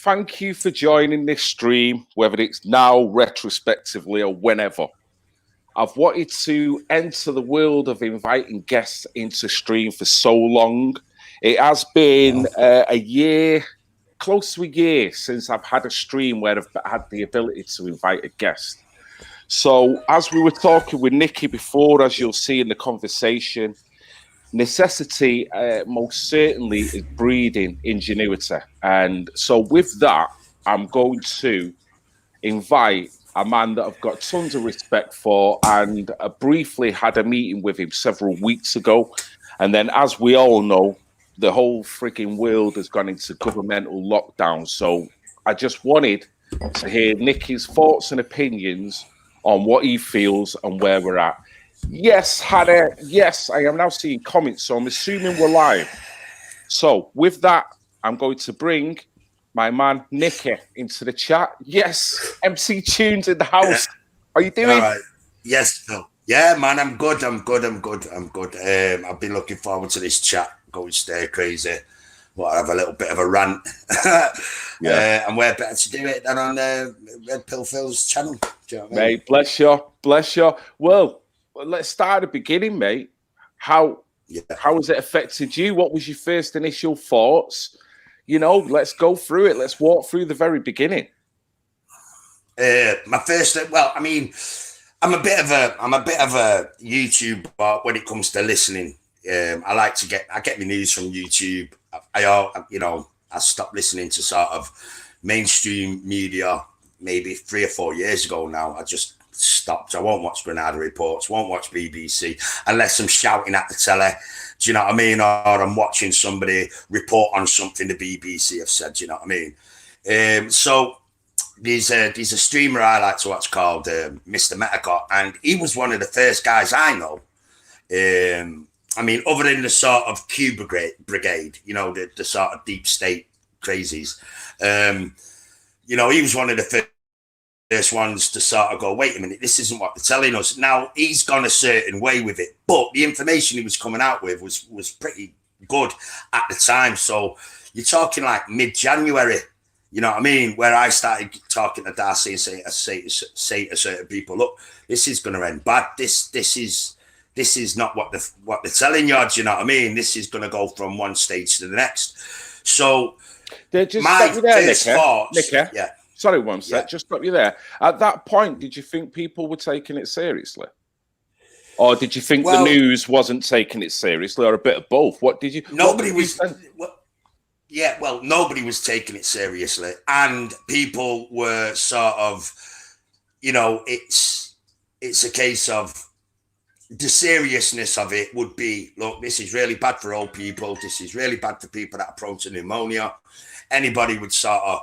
thank you for joining this stream, whether it's now, retrospectively, or whenever. I've wanted to enter the world of inviting guests into stream for so long. It has been a year, close to a year, since I've had a stream where I've had the ability to invite a guest. So as we were talking with Nicky before, as you'll see in the conversation, necessity most certainly is breeding ingenuity. And so with that, I'm going to invite a man that I've got tons of respect for, and I briefly had a meeting with him several weeks ago. And then, as we all know, the whole freaking world has gone into governmental lockdown. So I just wanted to hear Nicky's thoughts and opinions on what he feels and where we're at. Yes, Hannah. Yes, I am now seeing comments, so I'm assuming we're live. So with that, I'm going to bring my man Nicky into the chat. Yes, MC Tunes in the house. How you doing? All right. Yes, no. Yeah, man, I'm good. I've been looking forward to this chat, going stir crazy. Well, I have a little bit of a rant. And we're better to do it than on Red Pill Phil's channel. Do you know what I mean? Mate, bless you. Well, let's start at the beginning, mate. How has it affected you? What was your first initial thoughts? You know, let's go through it. Let's walk through the very beginning. My first, well, I mean, I'm a bit of a YouTuber when it comes to listening. I get my news from YouTube. I stopped listening to sort of mainstream media maybe 3 or 4 years ago now. I just stopped. I won't watch Granada Reports, won't watch BBC unless I'm shouting at the telly. Do you know what I mean? Or I'm watching somebody report on something the BBC have said. Do you know what I mean? So there's a streamer I like to watch called Mr. Metacott, and he was one of the first guys I know. I mean, other than the sort of Q brigade, you know, the sort of deep state crazies. You know, he was one of the first ones to sort of go, wait a minute, this isn't what they're telling us. Now, he's gone a certain way with it, but the information he was coming out with was pretty good at the time. So you're talking like mid-January, you know what I mean, where I started talking to Darcy and say to certain people, look, this is going to end bad. This is not what they're telling you. Do you know what I mean? This is going to go from one stage to the next. So my first thoughts, yeah. Sorry, one sec. Just stop you there. At that point, did you think people were taking it seriously? Or did you think the news wasn't taking it seriously, or a bit of both? What did you... Nobody was... nobody was taking it seriously. And people were sort of, you know, it's a case of the seriousness of it would be, look, this is really bad for old people. This is really bad for people that are prone to pneumonia. Anybody with sort of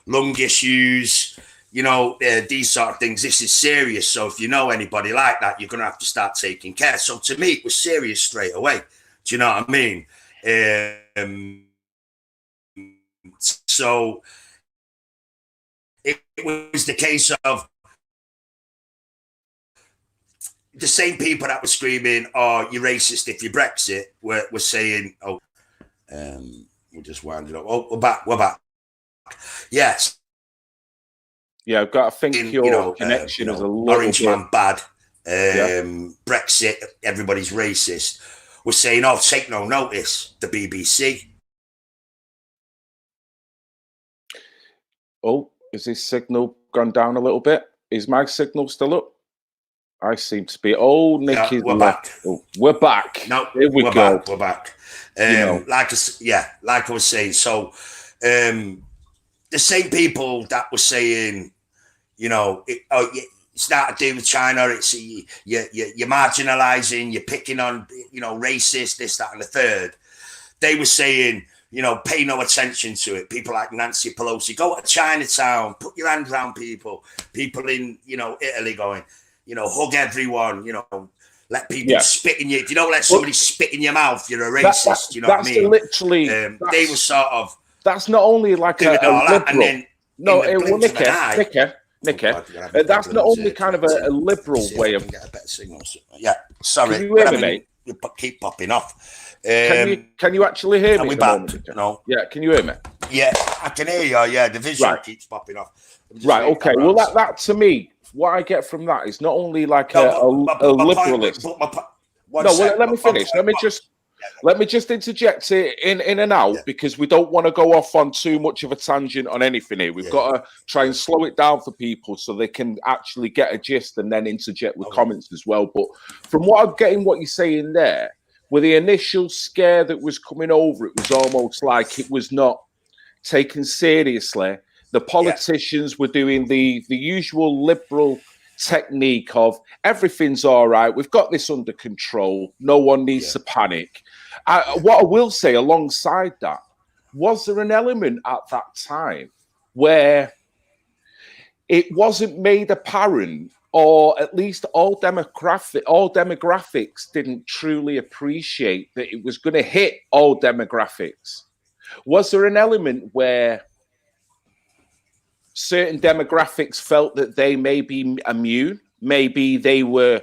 lung issues, you know, these sort of things. This is serious. So if you know anybody like that, you're going to have to start taking care. So to me, it was serious straight away. Do you know what I mean? So it was the case of the same people that were screaming, oh, you're racist if you Brexit, were saying, oh, we'll just wind it up. Oh, we're back. Yes. Yeah, I've got to think your connection is a little Orange bit... Man bad. Brexit, everybody's racist. We're saying, oh, take no notice, the BBC. Oh, is his signal gone down a little bit? Is my signal still up? I seem to be... Oh, Nick is... We're back. Oh, we're back. No, here we go. We're back. Like I was saying, so... the same people that were saying, you know, it's not to do with China. It's you're marginalising, you're picking on, you know, racist, this, that, and the third. They were saying, you know, pay no attention to it. People like Nancy Pelosi, go to Chinatown, put your hand around people. People in, you know, Italy going, you know, hug everyone, you know, let people spit in you. If you don't let somebody spit in your mouth, you're a racist. You know what I mean? Literally, they were sort of. That's not only like a liberal. Nicky, that's not only kind of a liberal way of... Get a better signal. Yeah, sorry. Can you hear me, mate? You keep popping off. Can you actually hear me? Are we back? No. Yeah, can you hear me? Yeah, I can hear you. Yeah, the visual Right. keeps popping off. Right. Okay. Well, that to me, what I get from that is not only like a liberalist. No, well, let me finish. Let me just interject it in and out because we don't want to go off on too much of a tangent on anything here. We've got to try and slow it down for people so they can actually get a gist and then interject with comments as well. But from what I'm getting, what you're saying there, with the initial scare that was coming over, it was almost like it was not taken seriously. The politicians were doing the usual liberal technique of everything's all right. We've got this under control. No one needs to panic. What I will say alongside that, was there an element at that time where it wasn't made apparent, or at least all demographics didn't truly appreciate that it was going to hit all demographics? Was there an element where certain demographics felt that they may be immune, maybe they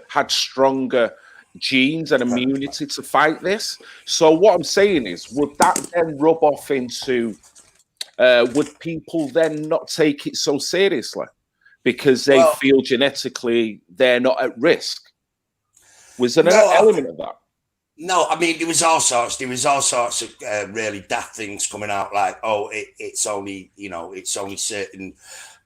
had stronger genes and immunity to fight this? So what I'm saying is, would that then rub off into, would people then not take it so seriously because they feel genetically they're not at risk? Was there an element of that? No, I mean, there was all sorts of really daft things coming out, like, it's only certain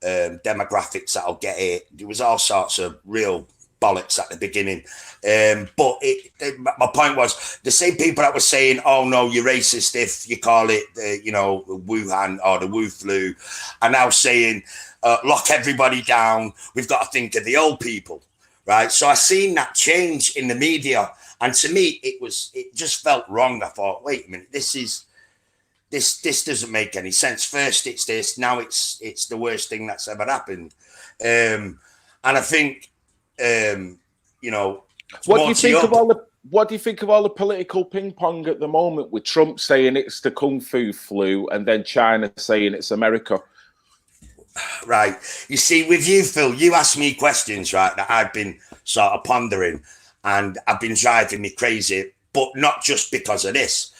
demographics that'll get it. There was all sorts of real bollocks at the beginning. But my point was, the same people that were saying, oh no, you're racist if you call it, Wuhan or the Wu flu, are now saying, lock everybody down. We've got to think of the old people, right? So I seen that change in the media. And to me, it just felt wrong. I thought, wait a minute, this doesn't make any sense. First it's this, now it's the worst thing that's ever happened. And I think, what do you think of all the political ping pong at the moment, with Trump saying it's the Kung Fu flu and then China saying it's America? Right. You see, with you, Phil, you asked me questions, right, that I've been sort of pondering. And I've been driving me crazy, but not just because of this.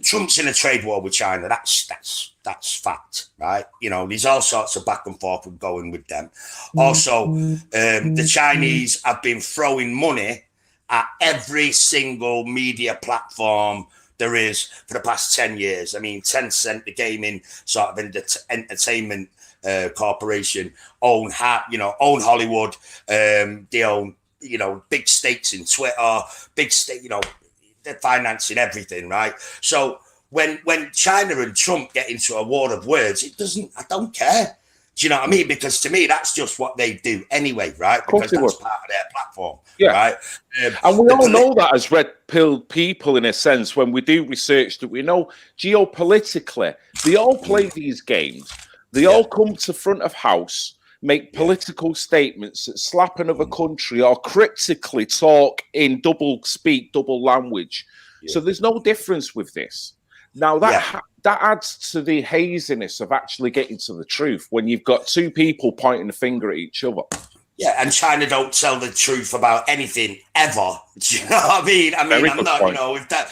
Trump's in a trade war with China. That's fact, right? There's all sorts of back and forth going with them. Also, the Chinese have been throwing money at every single media platform there is for the past 10 years. I mean, Tencent, the gaming sort of entertainment corporation, own Hollywood, they own, big stakes in Twitter, big stake, they're financing everything, right? So when China and Trump get into a war of words, I don't care. Do you know what I mean? Because to me, that's just what they do anyway, right? Because that's part of their platform, right? And we all know that as red pill people, in a sense, when we do research, that we know geopolitically, they all play these games. They all come to front of house, make political statements that slap another country, or critically talk in double language. So there's no difference with this. Now that adds to the haziness of actually getting to the truth when you've got two people pointing the finger at each other. Yeah, and China don't tell the truth about anything ever. Do you know what I mean? I'm not, if that,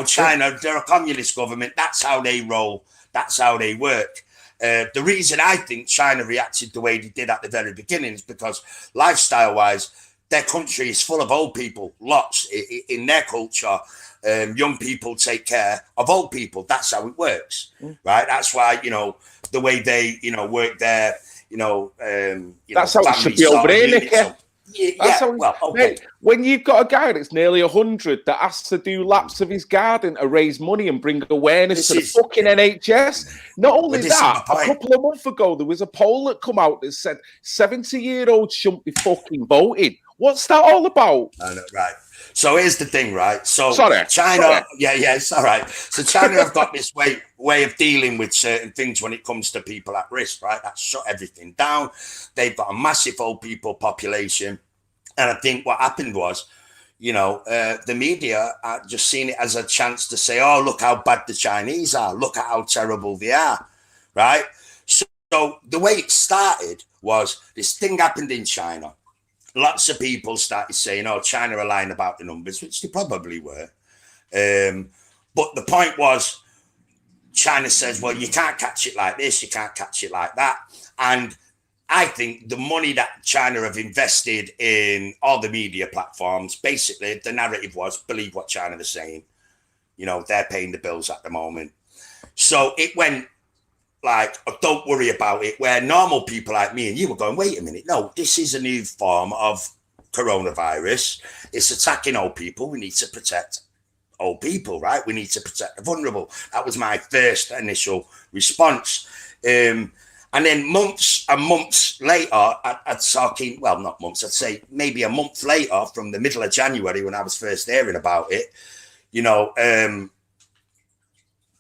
China, they're a communist government. That's how they roll. That's how they work. The reason I think China reacted the way they did at the very beginning is because lifestyle-wise, their country is full of old people, lots in their culture. Young people take care of old people. That's how it works, right? That's why, the way they, work there, that's how it should be over here, Nicky. When you've got a guy that's nearly 100 that has to do laps of his garden to raise money and bring awareness to the fucking NHS. Not only that, a couple of months ago, there was a poll that come out that said 70-year-olds shouldn't be fucking voting. What's that all about? I know, right. So here's the thing, right? So China, it's all right. So China have got this way of dealing with certain things when it comes to people at risk, right? That's shut everything down. They've got a massive old people population. And I think what happened was, the media just seen it as a chance to say, oh, look how bad the Chinese are. Look at how terrible they are, right? So the way it started was this thing happened in China. Lots of people started saying, oh, China are lying about the numbers, which they probably were. But the point was, China says, well, you can't catch it like this, you can't catch it like that. And I think the money that China have invested in all the media platforms, basically the narrative was, believe what China is saying. You know, they're paying the bills at the moment. So it went like, oh, don't worry about it, where normal people like me and you were going, wait a minute, no, this is a new form of coronavirus. It's attacking old people. We need to protect old people, right? We need to protect the vulnerable. That was my first initial response. And then months and months later, I'd talking, well, not months, I'd say maybe a month later, from the middle of January when I was first hearing about it, you know,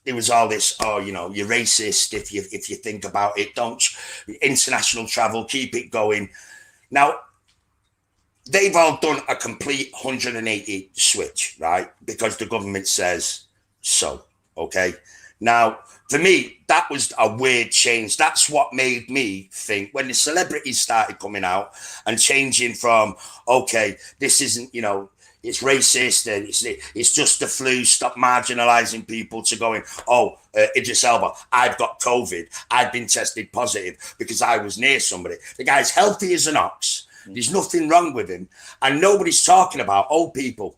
it was all this, oh, you know, you're racist if you think about it, don't international travel, keep it going. Now, they've all done a complete 180 switch, right? Because the government says so, okay? Now, for me, that was a weird change. That's what made me think when the celebrities started coming out and changing from, okay, this isn't, you know, it's racist and it's just the flu, stop marginalizing people, to going, oh, Idris Elba, I've got COVID. I've been tested positive because I was near somebody. The guy's healthy as an ox. There's nothing wrong with him. And nobody's talking about old people,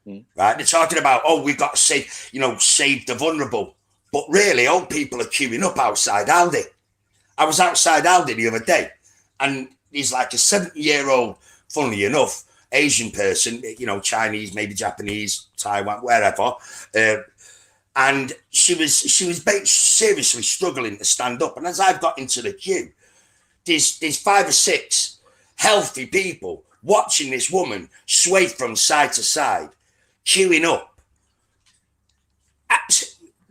right? They're talking about, oh, we've got to save the vulnerable. But really, old people are queuing up outside Aldi. I was outside Aldi the other day, and he's like a 70-year-old, funnily enough, Asian person, you know, Chinese, maybe Japanese, Taiwan, wherever. And she was seriously struggling to stand up. And as I've got into the queue, there's 5 or 6 healthy people watching this woman sway from side to side, queuing up.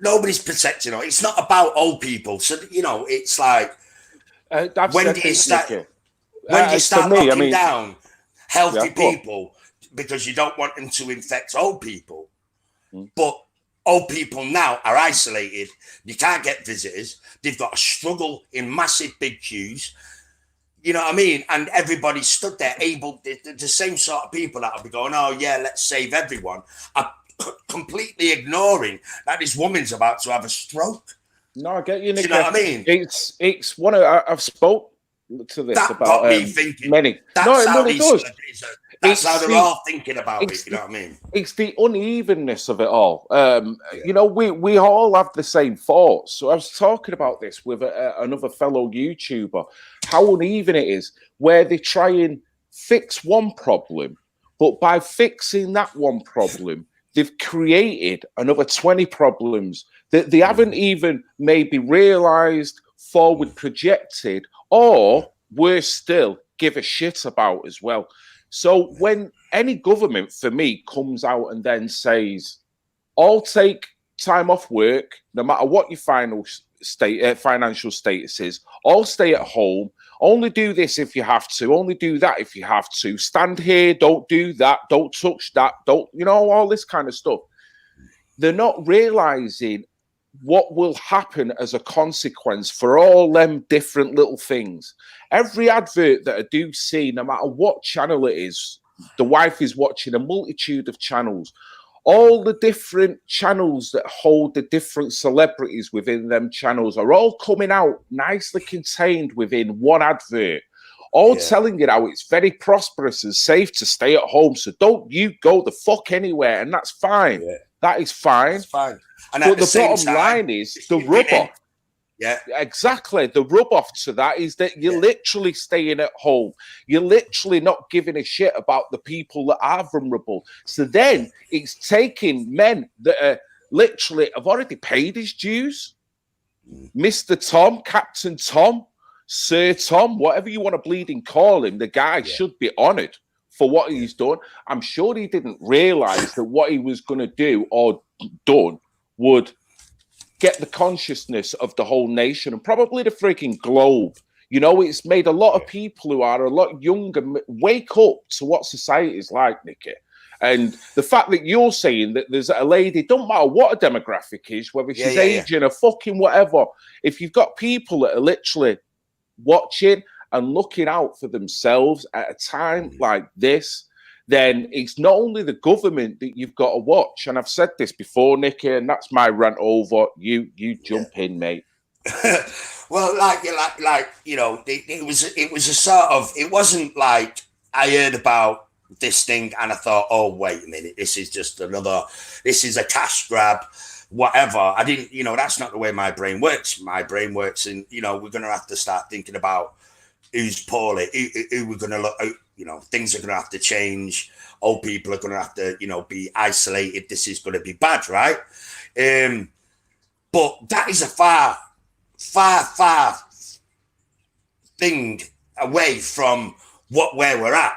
Nobody's protecting her. It's not about old people. So, you know, it's like, when do you start locking down healthy people because you don't want them to infect old people? But old people now are isolated. You can't get visitors. They've got to struggle in massive big queues. You know what I mean? And everybody stood there able, the same sort of people that will be going, oh, yeah, let's save everyone, are completely ignoring that this woman's about to have a stroke. No, I get you, Nick. Do you know what I mean? It's one of, I've spoke to this that about got me thinking. many. That's how it does. That's how they're all thinking about it. You know what I mean? It's the unevenness of it all. You know, we all have the same thoughts. So I was talking about this with another fellow YouTuber, how uneven it is, where they try and fix one problem, but by fixing that one problem, they've created another 20 problems that they haven't even maybe realized, forward projected, or worse still, give a shit about as well. So when any government, for me, comes out and then says, I'll take time off work, no matter what your financial status is, I'll stay at home, only do this if you have to, only do that if you have to, stand here, don't do that, don't touch that, don't, you know, all this kind of stuff. They're not realizing what will happen as a consequence for all them different little things. Every advert that I do see, no matter what channel it is, the wife is watching a multitude of channels. All the different channels that hold the different celebrities within them channels are all coming out nicely contained within one advert, all telling you how it's very prosperous and safe to stay at home. So don't you go the fuck anywhere. And that's fine. Yeah. That is fine. That's fine. And but the bottom line is the rub-off. Yeah, exactly. The rub-off to that is that you're literally staying at home. You're literally not giving a shit about the people that are vulnerable. So then it's taking men that are literally have already paid his dues. Mr. Tom, Captain Tom, Sir Tom, whatever you want to bleeding call him, the guy should be honoured for what he's done. I'm sure he didn't realise that what he was going to do or done would get the consciousness of the whole nation and probably the freaking globe. You know, it's made a lot of people who are a lot younger wake up to what society is like, Nicky. And the fact that you're saying that there's a lady, don't matter what a demographic is, whether she's Asian or fucking whatever, if you've got people that are literally watching and looking out for themselves at a time like this, then it's not only the government that you've got to watch. And I've said this before, Nicky, and that's my rant over. You jump in, mate. Well, it was a sort of, it wasn't like I heard about this thing and I thought, oh, wait a minute, this is a cash grab, whatever. I didn't, that's not the way my brain works. My brain works and, we're going to have to start thinking about who's poorly, who we're going to look, things are going to have to change. Old people are going to have to, be isolated. This is going to be bad, right? But that is a far thing away from where we're at.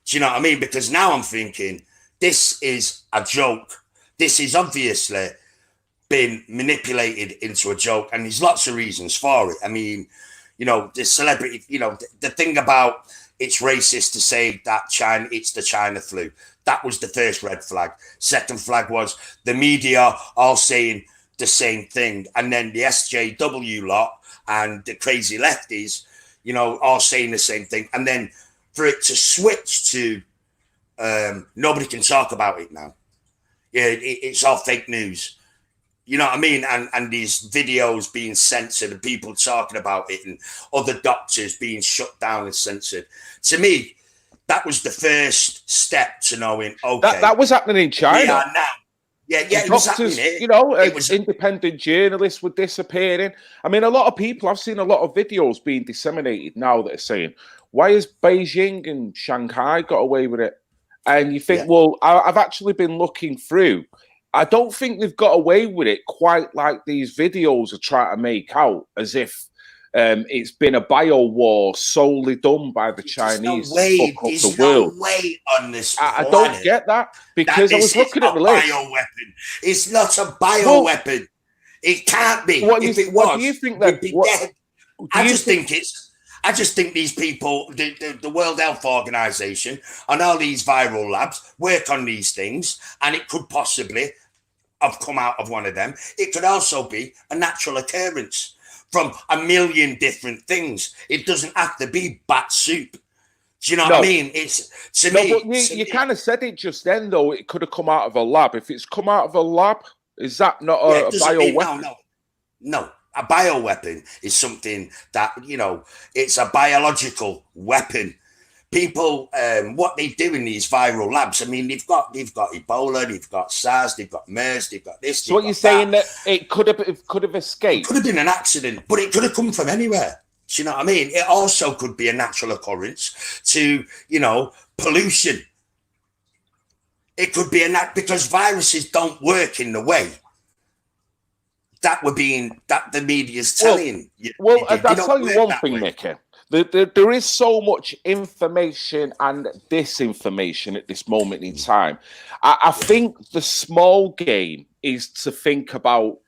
Do you know what I mean? Because now I'm thinking, this is a joke. This is obviously been manipulated into a joke, and there's lots of reasons for it. I mean, the celebrity, the thing about it's racist to say that it's the China flu. That was the first red flag. Second flag was the media all saying the same thing. And then the SJW lot and the crazy lefties, all saying the same thing. And then for it to switch to nobody can talk about it now. Yeah, it's all fake news. You know what I mean? And these videos being censored and people talking about it and other doctors being shut down and censored. To me, that was the first step to knowing, okay. That was happening in China. We are now. Yeah, it was happening. Independent journalists were disappearing. I mean, a lot of people, I've seen a lot of videos being disseminated now that are saying, why has Beijing and Shanghai got away with it? And you think, well, I've actually been looking through. I don't think they've got away with it quite like these videos are trying to make out, as if it's been a bio war solely done by the Chinese to fuck up the world. No way on this I don't get that, because I was looking at the list. Bioweapon. It's not a bioweapon. It can't be. If it was, do you think that? We'd be dead. I just think these people, the World Health Organization and all these viral labs work on these things, and it could possibly have come out of one of them. It could also be a natural occurrence from a million different things. It doesn't have to be bat soup. Do you know what I mean? It's to me. But you kind of said it just then, though. It could have come out of a lab. If it's come out of a lab, is that not a bioweapon? No. A bioweapon is something that, it's a biological weapon. People, what they do in these viral labs, I mean, they've got Ebola, they've got SARS, they've got MERS, they've got this. So what you're saying that it could have escaped? It could have been an accident, but it could have come from anywhere. Do you know what I mean? It also could be a natural occurrence to, pollution. It could be because viruses don't work in the way that the media's telling you. Well, I'll tell you one thing, Nicky. There is so much information and disinformation at this moment in time. I think the small game is to think about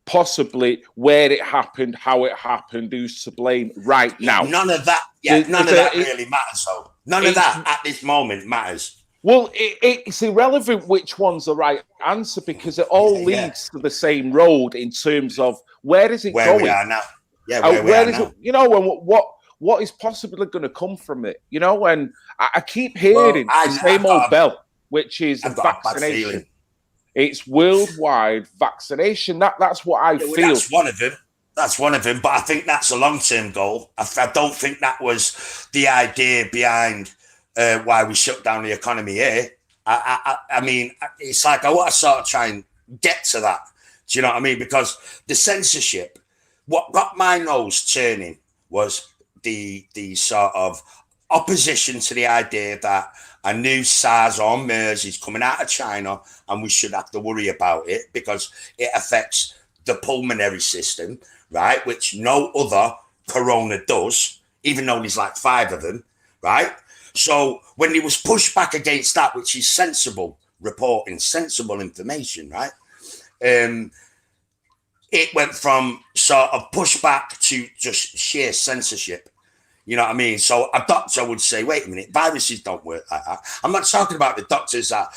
possibly where it happened, how it happened, who's to blame right now. None of that. Yeah, none of that really matters, though. None of that at this moment matters. Well, it's irrelevant which one's the right answer, because it all leads to the same road in terms of where is it going? Where we are now. Yeah, where we are now. And what is possibly going to come from it? And I keep hearing the same old bell, which is vaccination. It's worldwide vaccination. That's what I feel. That's one of them. That's one of them. But I think that's a long-term goal. I don't think that was the idea behind why we shut down the economy here. I mean, it's like I want to sort of try and get to that. Do you know what I mean? Because the censorship, what got my nose turning was the sort of opposition to the idea that a new SARS or MERS is coming out of China and we should have to worry about it because it affects the pulmonary system, right? Which no other corona does, even though there's like 5 of them, right? So when there was pushback against that, which is sensible reporting, sensible information, right? It went from sort of pushback to just sheer censorship. You know what I mean? So a doctor would say, wait a minute, viruses don't work like that. I'm not talking about the doctors that,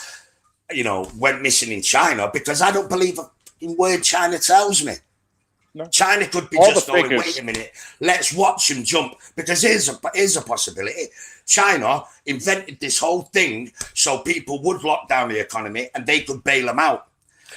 went missing in China, because I don't believe a word China tells me. No. China could be All just the going, figures. wait a minute, let's watch them jump. Because here's a possibility. China invented this whole thing so people would lock down the economy and they could bail them out.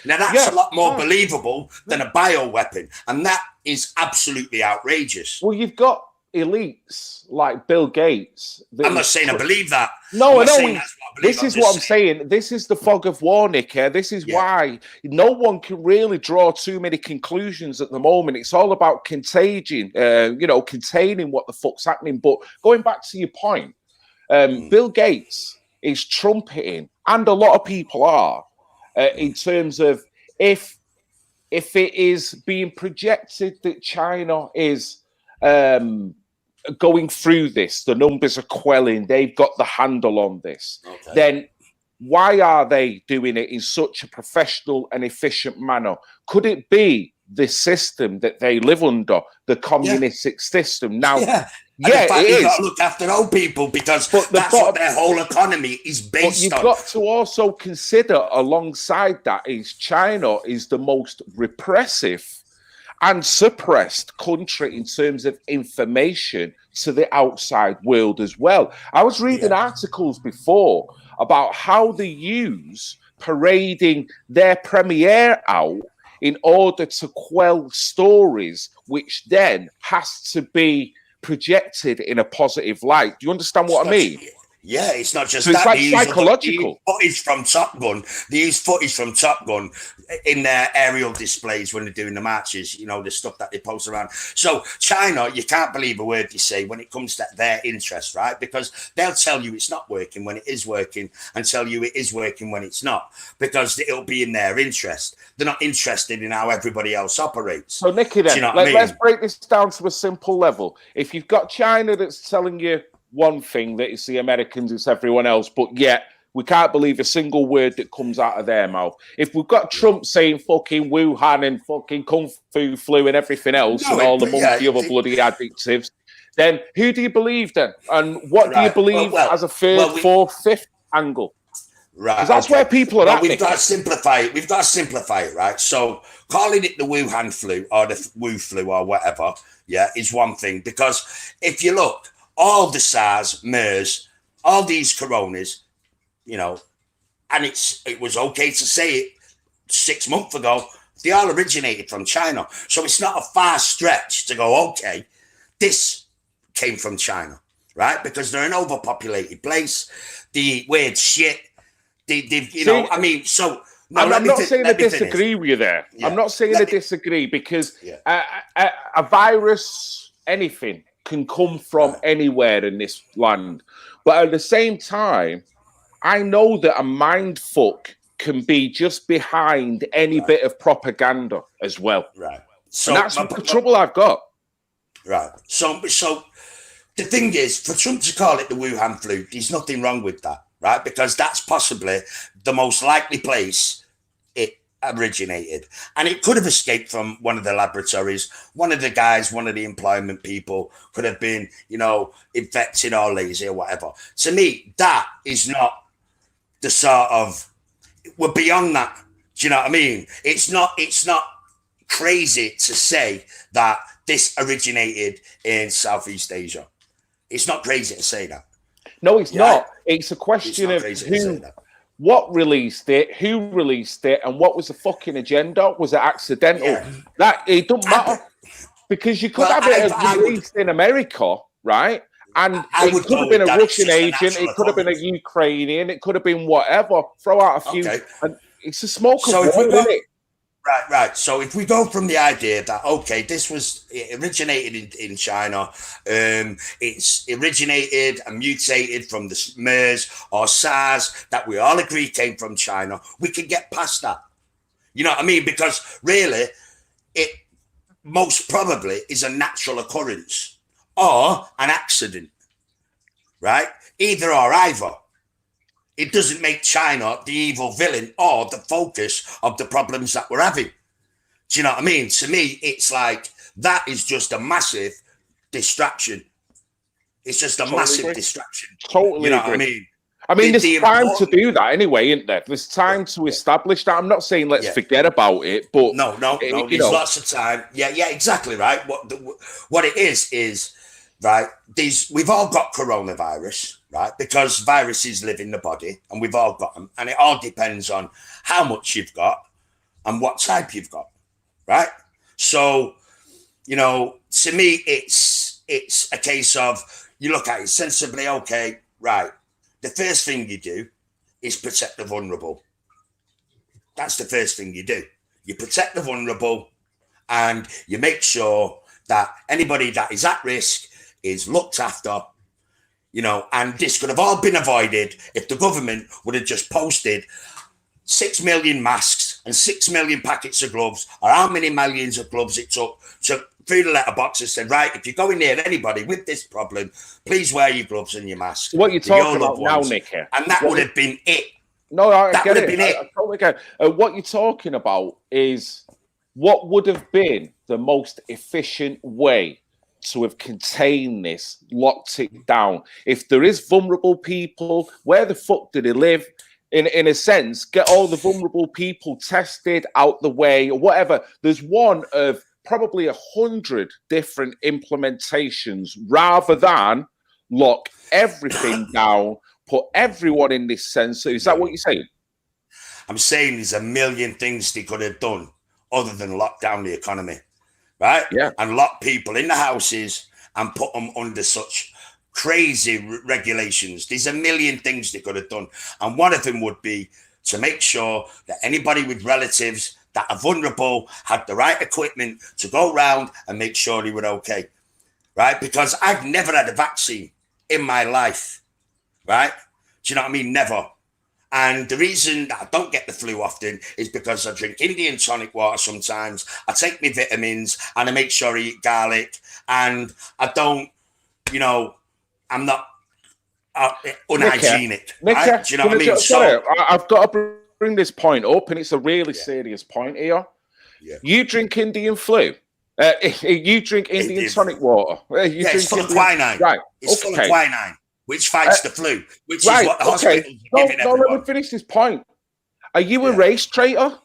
Now, that's a lot more believable than a bioweapon. And that is absolutely outrageous. Well, you've got elites like Bill Gates. I'm not saying I believe that. No, I know. This is what I'm saying. This is the fog of war, Nick. This is why no one can really draw too many conclusions at the moment. It's all about containing what the fuck's happening. But going back to your point, Bill Gates is trumpeting, and a lot of people are, in terms of if it is being projected that China is going through this, the numbers are quelling, they've got the handle on this, then why are they doing it in such a professional and efficient manner? Could it be the system that they live under, the communistic system? Now, it is. You've got to look after old people because that's what their whole economy is based on. But you've got to also consider alongside that is China is the most repressive and suppressed country in terms of information to the outside world as well. I was reading articles before about how they use parading their premiere out in order to quell stories, which then has to be projected in a positive light. Do you understand what I mean? Yeah, it's not just so that. It's like psychological. Footage from Top Gun. They use footage from Top Gun in their aerial displays when they're doing the matches, the stuff that they post around. So China, you can't believe a word they say when it comes to their interest, right? Because they'll tell you it's not working when it is working and tell you it is working when it's not, because it'll be in their interest. They're not interested in how everybody else operates. So Nicky, then, let's break this down to a simple level. If you've got China that's telling you one thing, that it's the Americans, it's everyone else, but yet we can't believe a single word that comes out of their mouth. If we've got Trump saying fucking Wuhan and fucking Kung Fu flu and everything else and all the monkey other bloody adjectives, then who do you believe then? And what do you believe as a third, fourth, fifth angle? Right. Because that's where people are at. We've got to simplify it. We've got to simplify it, right? So calling it the Wuhan flu or the Wu flu or whatever, is one thing. Because if you look, all the SARS, MERS, all these coronas, and it was okay to say it 6 months ago, they all originated from China. So it's not a far stretch to go, okay, this came from China, right? Because they're an overpopulated place. The weird shit, so... No, I'm not saying I disagree with you there. Yeah. I'm not saying I disagree because a virus, anything, can come from anywhere in this land. But at the same time, I know that a mind fuck can be just behind any bit of propaganda as well. Right. So and that's the trouble I've got. Right. So the thing is, for Trump to call it the Wuhan flu, there's nothing wrong with that, right? Because that's possibly the most likely place it originated, and it could have escaped from one of the laboratories. One of the guys, one of the employment people could have been, infected or lazy or whatever. To me, that is not the sort of, we're beyond that. Do you know what I mean? It's not crazy to say that this originated in Southeast Asia. It's not crazy to say that. No, it's not. It's a question of what released it, who released it, and what was the fucking agenda? Was it accidental? Yeah. That it don't matter because you could have it released in America, right? And it could have been a Russian agent, it could have been a Ukrainian, it could have been whatever. Throw out a few, and it's a smoke of war, isn't it? Right. So if we go from the idea that, it originated in China, it's originated and mutated from the MERS or SARS that we all agree came from China, we can get past that. You know what I mean? Because really, it most probably is a natural occurrence or an accident, right? Either or either. It doesn't make China the evil villain or the focus of the problems that we're having. Do you know what I mean? To me, it's like that is just a massive distraction. It's just a massive distraction. Totally you know agree. What I mean? I mean, there's time to do that anyway, isn't there? There's time to establish that. I'm not saying let's forget about it, but no. There's lots of time. Yeah, exactly right. What it is right. We've all got coronavirus, right? Because viruses live in the body, and we've all got them, and it all depends on how much you've got and what type you've got, right? So, to me, it's a case of you look at it sensibly. Okay, right. The first thing you do is protect the vulnerable. That's the first thing you do. You protect the vulnerable, and you make sure that anybody that is at risk is looked after, and this could have all been avoided if the government would have just posted 6 million masks and 6 million packets of gloves, or how many millions of gloves it took through the letterbox and said, right, if you're going near anybody with this problem, please wear your gloves and your mask. What you're talking about now, Nick? And that would have been it. No, I get it. I totally get it. What you're talking about is what would have been the most efficient way to have contained this, locked it down. If there is vulnerable people, where the fuck do they live? In a sense, get all the vulnerable people tested out the way or whatever. There's one of probably 100 different implementations rather than lock everything down, put everyone in this sensor. Is that what you're saying? I'm saying there's a million things they could have done other than lock down the economy, right? Yeah. And lock people in the houses and put them under such crazy regulations. There's a million things they could have done. And one of them would be to make sure that anybody with relatives that are vulnerable had the right equipment to go around and make sure they were okay, right? Because I've never had a vaccine in my life, right? Do you know what I mean? Never. And the reason that I don't get the flu often is because I drink Indian tonic water sometimes, I take my vitamins, and I make sure I eat garlic, and I don't, I'm not unhygienic. Right? Do you know what I mean? So I've got to bring this point up, and it's a really serious point here. Yeah. You drink Indian flu. You drink Indian tonic water. It's full of quinine. Right. It's full of quinine, which fights the flu, which is what the hospital is giving everyone. Let me finish this point. Are you a race traitor?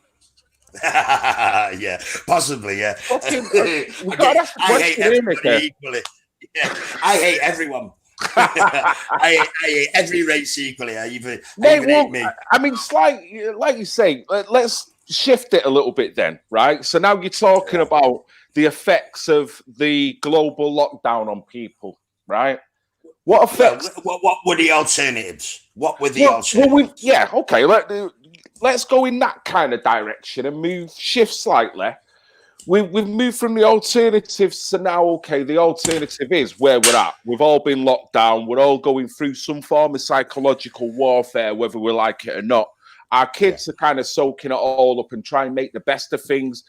Yeah, possibly, yeah. I hate everybody equally. Yeah, I hate everyone. I hate every race equally. I even hate me. I mean, like you say, let's shift it a little bit then, right? So now you're talking about the effects of the global lockdown on people, right? What effects? What were the alternatives? What were the alternatives? Okay. Let's go in that kind of direction and shift slightly. We've moved from the alternatives to now, okay, the alternative is where we're at. We've all been locked down. We're all going through some form of psychological warfare, whether we like it or not. Our kids are kind of soaking it all up and trying to make the best of things.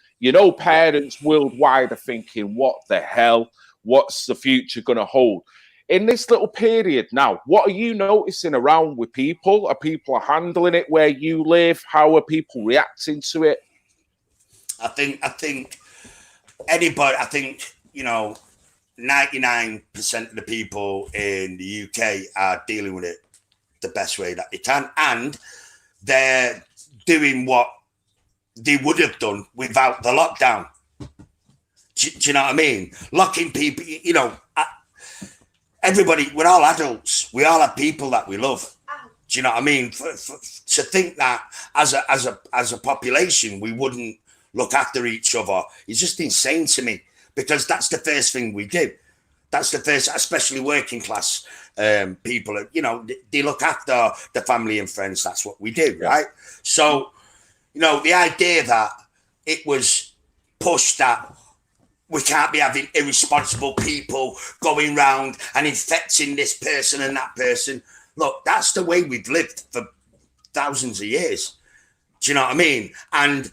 Parents worldwide are thinking, what the hell? What's the future going to hold? In this little period now, what are you noticing around with people? Are people handling it where you live? How are people reacting to it? I think anybody, 99% of the people in the UK are dealing with it the best way that they can. And they're doing what they would have done without the lockdown. Do you know what I mean? Locking people, everybody, we're all adults. We all have people that we love. Do you know what I mean? To think that as a population, we wouldn't look after each other is just insane to me, because that's the first thing we do. That's the first, especially working class people, they look after the family and friends. That's what we do, right? So, the idea that it was pushed that we can't be having irresponsible people going round and infecting this person and that person. Look, that's the way we've lived for thousands of years. Do you know what I mean? And,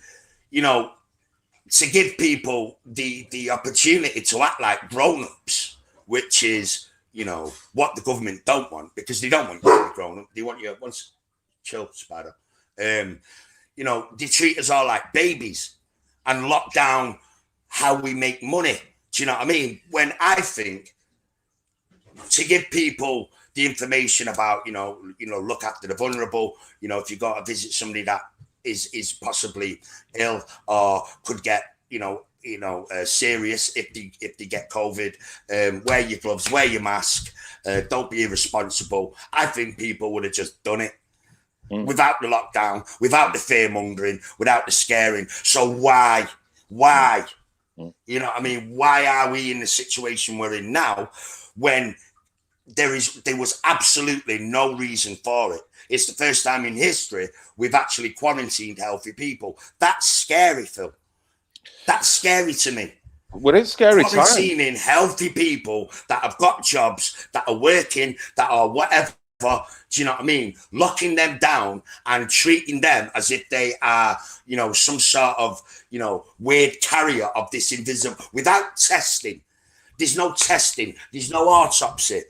to give people the opportunity to act like grown-ups, which is, what the government don't want, because they don't want you to be grown up. They want you once chill, Spider. They treat us all like babies and lock down how we make money. Do you know what I mean? When I think to give people the information about, look after the vulnerable, if you got to visit somebody that is possibly ill or could get, serious if they get COVID, wear your gloves, wear your mask, don't be irresponsible. I think people would have just done it without the lockdown, without the fear mongering, without the scaring. So why? You know what I mean? Why are we in the situation we're in now when there was absolutely no reason for it? It's the first time in history we've actually quarantined healthy people. That's scary, Phil. That's scary to me. Well, it's scary time. Quarantining healthy people that have got jobs, that are working, that are whatever. Do you know what I mean? Locking them down and treating them as if they are, some sort of, weird carrier of this invisible, without testing. There's no testing. There's no autopsy.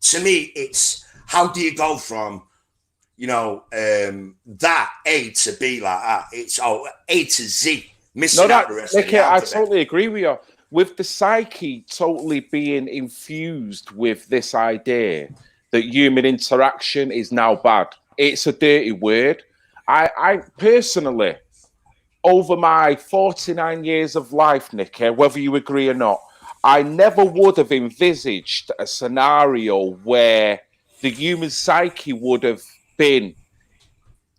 To me, it's how do you go from, that A to B like that? It's A to Z. Missing out the rest of the I totally agree with you. With the psyche totally being infused with this idea that human interaction is now bad. It's a dirty word. I personally, over my 49 years of life, Nicky, whether you agree or not, I never would have envisaged a scenario where the human psyche would have been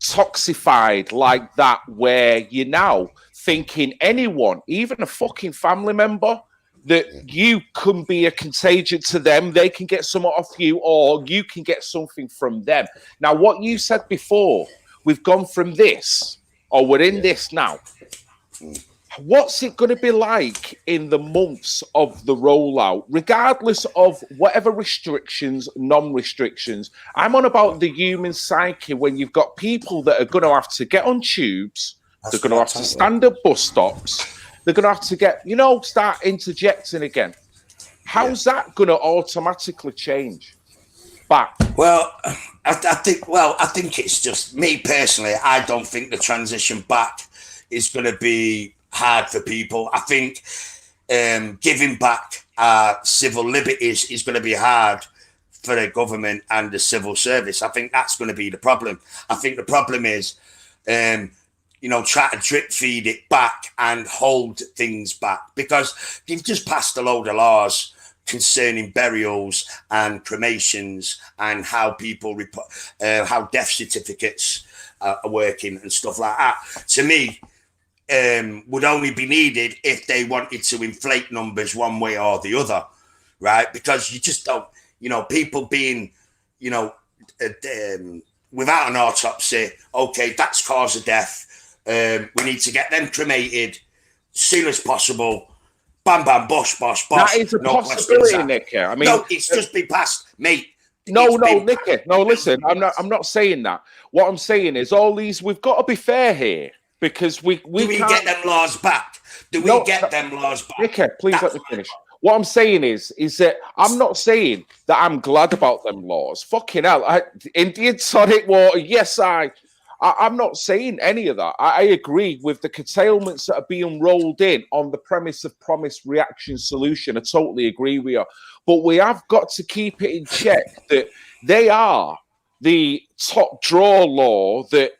toxified like that, where you're now thinking anyone, even a fucking family member, that you can be a contagion to them, they can get something off you, or you can get something from them. Now, what you said before, we've gone from this, or we're in this now. What's it going to be like in the months of the rollout, regardless of whatever restrictions, non-restrictions? I'm on about the human psyche when you've got people that are going to have to get on tubes, they're going to have to stand at bus stops, they're going to have to get, start interjecting again. How's that going to automatically change back? Well, I think it's just me personally. I don't think the transition back is going to be hard for people. I think giving back civil liberties is going to be hard for the government and the civil service. I think that's going to be the problem. I think the problem is, try to drip feed it back and hold things back, because they've just passed a load of laws concerning burials and cremations and how people how death certificates are working and stuff like that. To me, would only be needed if they wanted to inflate numbers one way or the other, right? Because you just don't, people being, without an autopsy, okay, that's cause of death. We need to get them cremated as soon as possible. Bam, bam, bosh, bosh, bosh. That is a possibility, Nicky. I mean, no, it's just been passed, mate. No, Nicky. No, listen, I'm not saying that. What I'm saying is we've got to be fair here, because we do we get them laws back? Do we get them laws back? Nicky, please let me finish. What I'm saying is that I'm not saying that I'm glad about them laws. Fucking hell. Indian tonic water, yes, I'm not saying any of that. I agree with the curtailments that are being rolled in on the premise of promised reaction solution. I totally agree with you. But we have got to keep it in check that they are the top draw law, that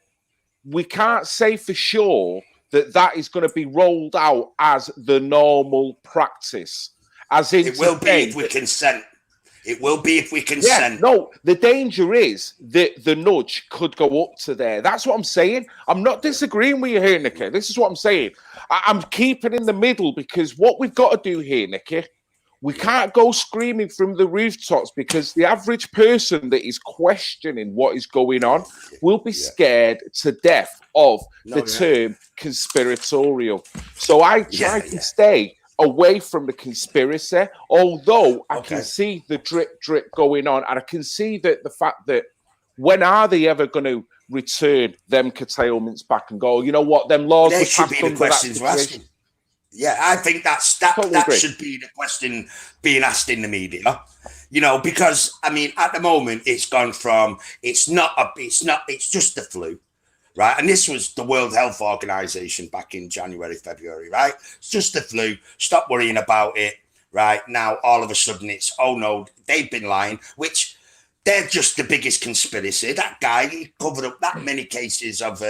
we can't say for sure that is going to be rolled out as the normal practice. As in, it will be if we consent. It will be if we consent. Yeah, no, the danger is that the nudge could go up to there. That's what I'm saying. I'm not disagreeing with you here, Nicky. This is what I'm saying. I'm keeping in the middle, because what we've got to do here, Nicky, we can't go screaming from the rooftops, because the average person that is questioning what is going on will be scared to death of the term conspiratorial. So I try to stay away from the conspiracy, although I can see the drip going on, and I can see that the fact that when are they ever going to return them curtailments back and go, you know what, them laws that should be the questions we're asking. Yeah, I think that should be the question being asked in the media, because I mean, at the moment it's gone from it's just the flu. Right. And this was the World Health Organization back in January, February. Right. It's just the flu. Stop worrying about it. Right. Now, all of a sudden it's, oh, no, they've been lying, which they're just the biggest conspiracy. That guy, he covered up that many cases of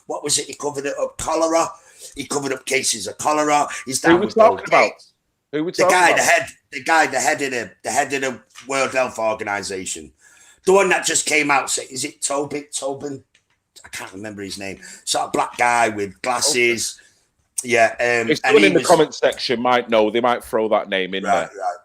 what was it? He covered up cholera. He covered up cases of cholera. He's down with Bill Gates. Who we the talking guy, about? the head of the World Health Organization, the one that just came out. Is it Tobin? I can't remember his name. Sort of black guy with glasses. Okay. Yeah. If someone in the comment section might know, they might throw that name in there. Right.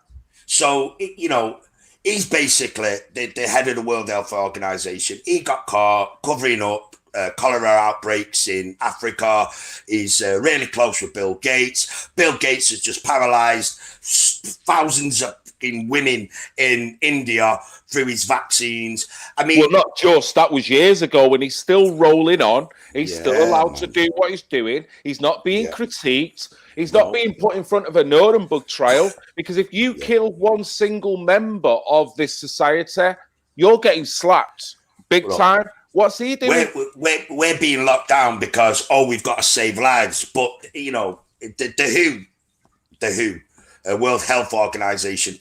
So, you know, he's basically the head of the World Health Organization. He got caught covering up cholera outbreaks in Africa. He's really close with Bill Gates. Bill Gates has just paralyzed thousands of women in India through his vaccines. I mean, well, not just that was years ago, and he's still rolling on. He's still allowed to do what he's doing. He's not being critiqued. He's not being put in front of a Nuremberg trial, because if you kill one single member of this society, you're getting slapped big time. What's he doing? We're being locked down because we've got to save lives. But you know, the WHO, World Health Organization,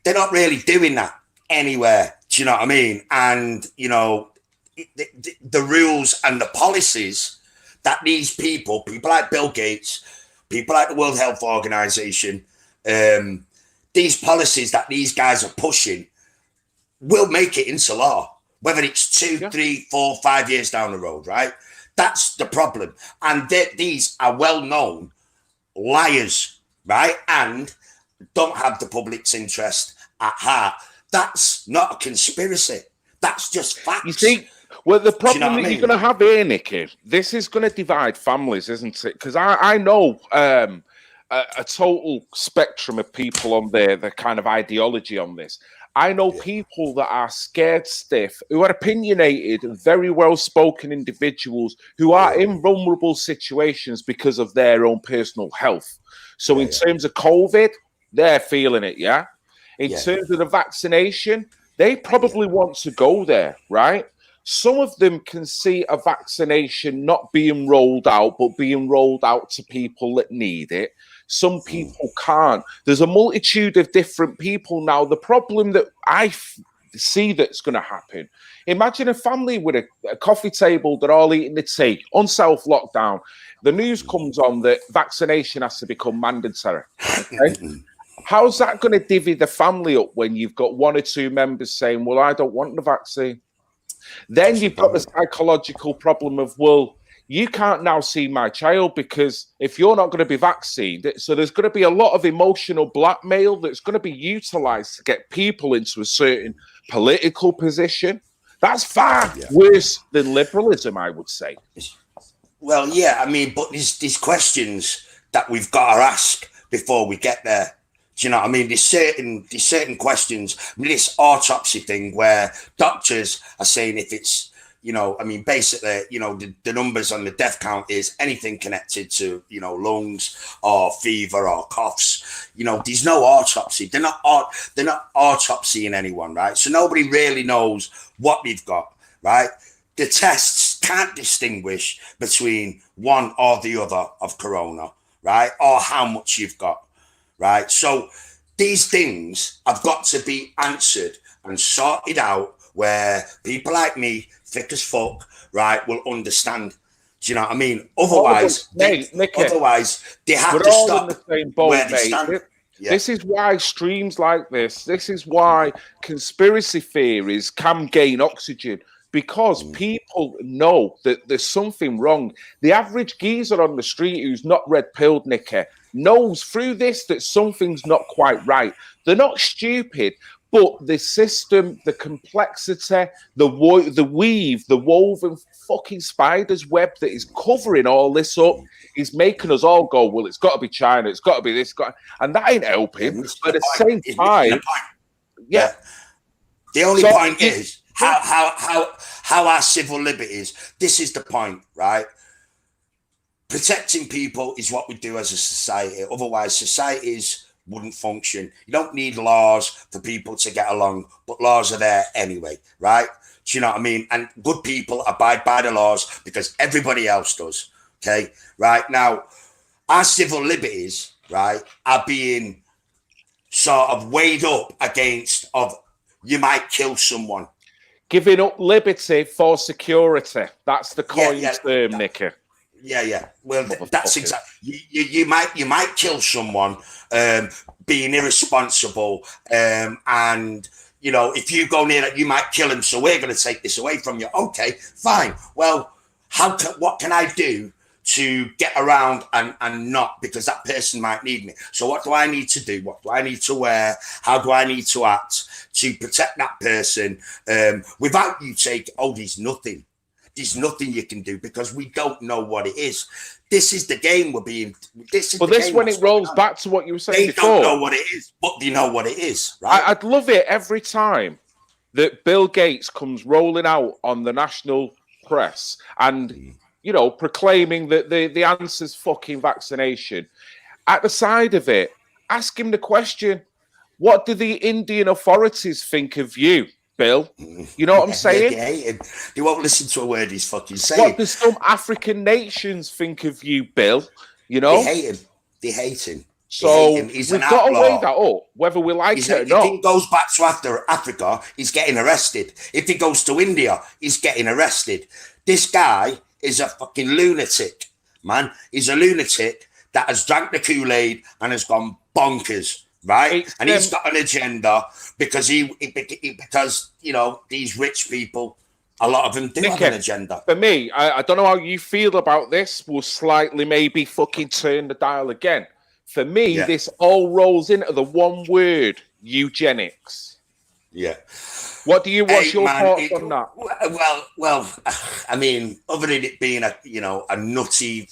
they're not really doing that anywhere. Do you know what I mean? And you know, the rules and the policies that these people like Bill Gates, people like the World Health Organization, these policies that these guys are pushing will make it into law, whether it's 2, 3, 4, 5 years down the road, right? That's the problem. And these are well-known liars, right? And don't have the public's interest at heart. That's not a conspiracy. That's just facts. You see, well, the problem that you're going to have here, Nicky, this is going to divide families, isn't it? Because I know a total spectrum of people on their kind of ideology on this. I know people that are scared stiff, who are opinionated and very well-spoken individuals who are in vulnerable situations because of their own personal health. So in terms of COVID, they're feeling it, In terms of the vaccination, they probably want to go there, right? Some of them can see a vaccination not being rolled out, but being rolled out to people that need it. Some people can't. There's a multitude of different people now. The problem that I see that's going to happen, imagine a family with a coffee table, they're all eating the tea on self-lockdown. The news comes on that vaccination has to become mandatory. Okay? How's that going to divvy the family up when you've got one or two members saying, well, I don't want the vaccine? Then you've got the psychological problem of, well, you can't now see my child because if you're not going to be vaccinated, so there's going to be a lot of emotional blackmail that's going to be utilized to get people into a certain political position. That's far worse than liberalism, I would say. Well, yeah, I mean, but these questions that we've got to ask before we get there. Do you know what I mean? There's certain questions. I mean, this autopsy thing where doctors are saying if it's, you know, I mean, basically, you know, the numbers on the death count is anything connected to, you know, lungs or fever or coughs. You know, there's no autopsy. They're not autopsying anyone, right? So nobody really knows what they've got, right? The tests can't distinguish between one or the other of corona, right? Or how much you've got. Right. So these things have got to be answered and sorted out where people like me, thick as fuck, right, will understand. Do you know what I mean? Otherwise, Nicky, they have we're to all stop in the same boat, where they mate. stand. This is why streams like this is why conspiracy theories can gain oxygen, because people know that there's something wrong. The average geezer on the street who's not red-pilled, Nicky, knows through this that something's not quite right. They're not stupid, but the system, the complexity, the weave, the woven fucking spider's web that is covering all this up is making us all go, well, it's got to be China, it's got to be this, and that ain't helping. But at the same time, the only point is how our civil liberties. This is the point, right? Protecting people is what we do as a society. Otherwise, societies wouldn't function. You don't need laws for people to get along, but laws are there anyway, right? Do you know what I mean? And good people abide by the laws because everybody else does, okay? Right? Now, our civil liberties, right, are being sort of weighed up against of you might kill someone. Giving up liberty for security. That's the coined term, Nicky. Yeah. Well, that's exactly. You might kill someone, being irresponsible, and if you go near that, you might kill him. So we're going to take this away from you. Okay, fine. Well, what can I do to get around and not, because that person might need me? So what do I need to do? What do I need to wear? How do I need to act to protect that person, without you taking, there's nothing you can do, because we don't know what it is. This is the game we're being. This when it rolls back to what you were saying before. They don't know what it is, but they know what it is, right? I'd love it every time that Bill Gates comes rolling out on the national press and proclaiming that the answer's fucking vaccination. At the side of it, ask him the question: what do the Indian authorities think of you, Bill? You know what I'm saying? They won't listen to a word he's fucking saying. What do some African nations think of you, Bill? They hate him. So we've got to weigh that up, whether we like it or not. If he goes back to after Africa, he's getting arrested. If he goes to India, he's getting arrested. This guy is a fucking lunatic, man. He's a lunatic that has drank the Kool-Aid and has gone bonkers. Right, and he's got an agenda because these rich people, a lot of them do have an agenda. For me, I don't know how you feel about this. We'll slightly maybe fucking turn the dial again. For me, this all rolls into the one word: eugenics. Yeah. What's your thoughts on that? Well, I mean, other than it being a nutty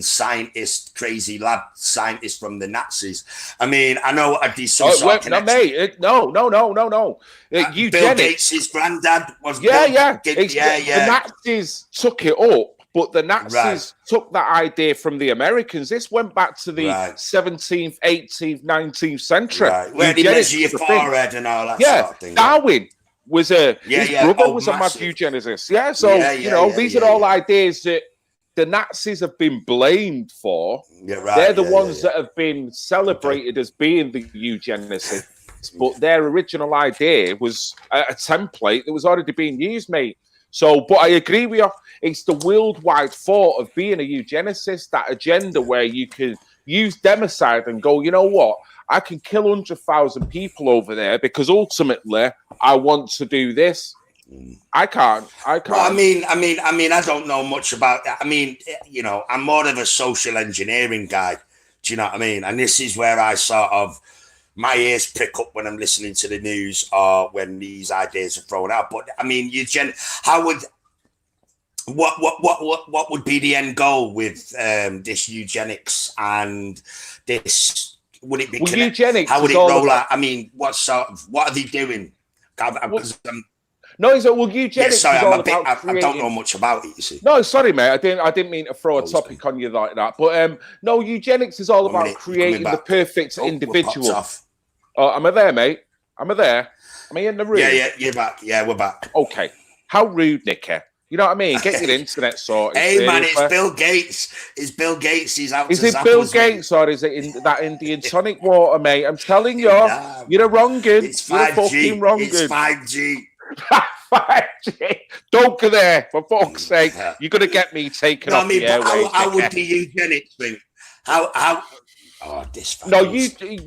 scientist, crazy lab scientist from the Nazis. I mean, I know I'd be some sort of connection. No. Bill Gates' granddad was. The Nazis took it up, but the Nazis took that idea from the Americans. This went back to the 17th, 18th, 19th century. Right. Where they measure your forehead and all that sort of thing. Darwin was his brother was a mad eugenicist. Yeah, so these are all ideas that the Nazis have been blamed for. They're the ones that have been celebrated as being the eugenicists, but their original idea was a template that was already being used, mate. So, but I agree with you. It's the worldwide thought of being a eugenicist, that agenda where you can use democide and go, you know what? I can kill 100,000 people over there because ultimately I want to do this. I can't. Well, I mean, I don't know much about that. I mean, I'm more of a social engineering guy. Do you know what I mean? And this is where I sort of, my ears prick up when I'm listening to the news or when these ideas are thrown out. But I mean, what would be the end goal with this eugenics and this? Would it be eugenics? How would it roll out? I mean, what are they doing? No, eugenics. I don't know much about it. You see. No, sorry, mate. I didn't mean to throw a topic on you like that. But eugenics is all about creating the perfect individual. Oh, am I there, mate? Am I there? Am I in the room? Yeah, you're back. Yeah, we're back. Okay. How rude, Nicky. You know what I mean? Get your internet sorted. Hey, man, it's Bill Gates. It's Bill Gates. He's out. Is it Bill Gates or is it in that Indian tonic water, mate? I'm telling you, you're a wrong'un. It's 5G. It's 5G. 5G. Don't go there, for fuck's sake. You're going to get me taken off the airways. How would the eugenics thing?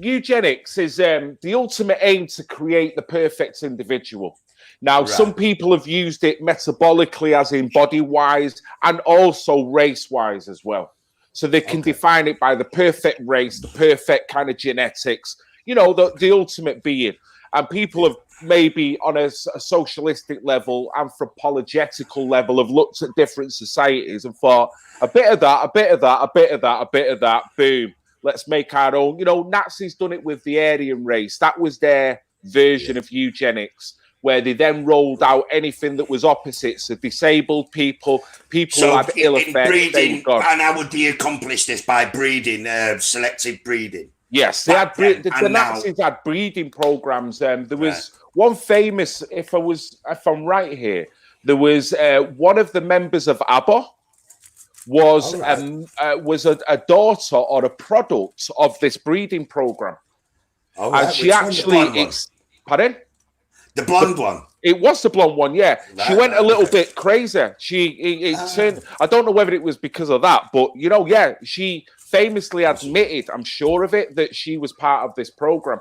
Eugenics is the ultimate aim to create the perfect individual. Now, some people have used it metabolically, as in body-wise, and also race-wise as well. So they can define it by the perfect race, the perfect kind of genetics, the ultimate being. And people have maybe on a socialistic level, anthropological level, have looked at different societies and thought, a bit of that, a bit of that, a bit of that, a bit of that, boom, let's make our own. Nazis done it with the Aryan race. That was their version of eugenics, where they then rolled out anything that was opposite. So disabled people who had ill effects. Breeding, and how would they accomplish this? By breeding, selective breeding? Yes, they had the Nazis had breeding programs. There was one famous, if I'm right here, there was one of the members of ABBA was a daughter or a product of this breeding program, and she actually pardon. The blonde one. It was the blonde one, yeah. She went a little bit crazy. It turned. I don't know whether it was because of that, but she famously admitted, I'm sure of it, that she was part of this program.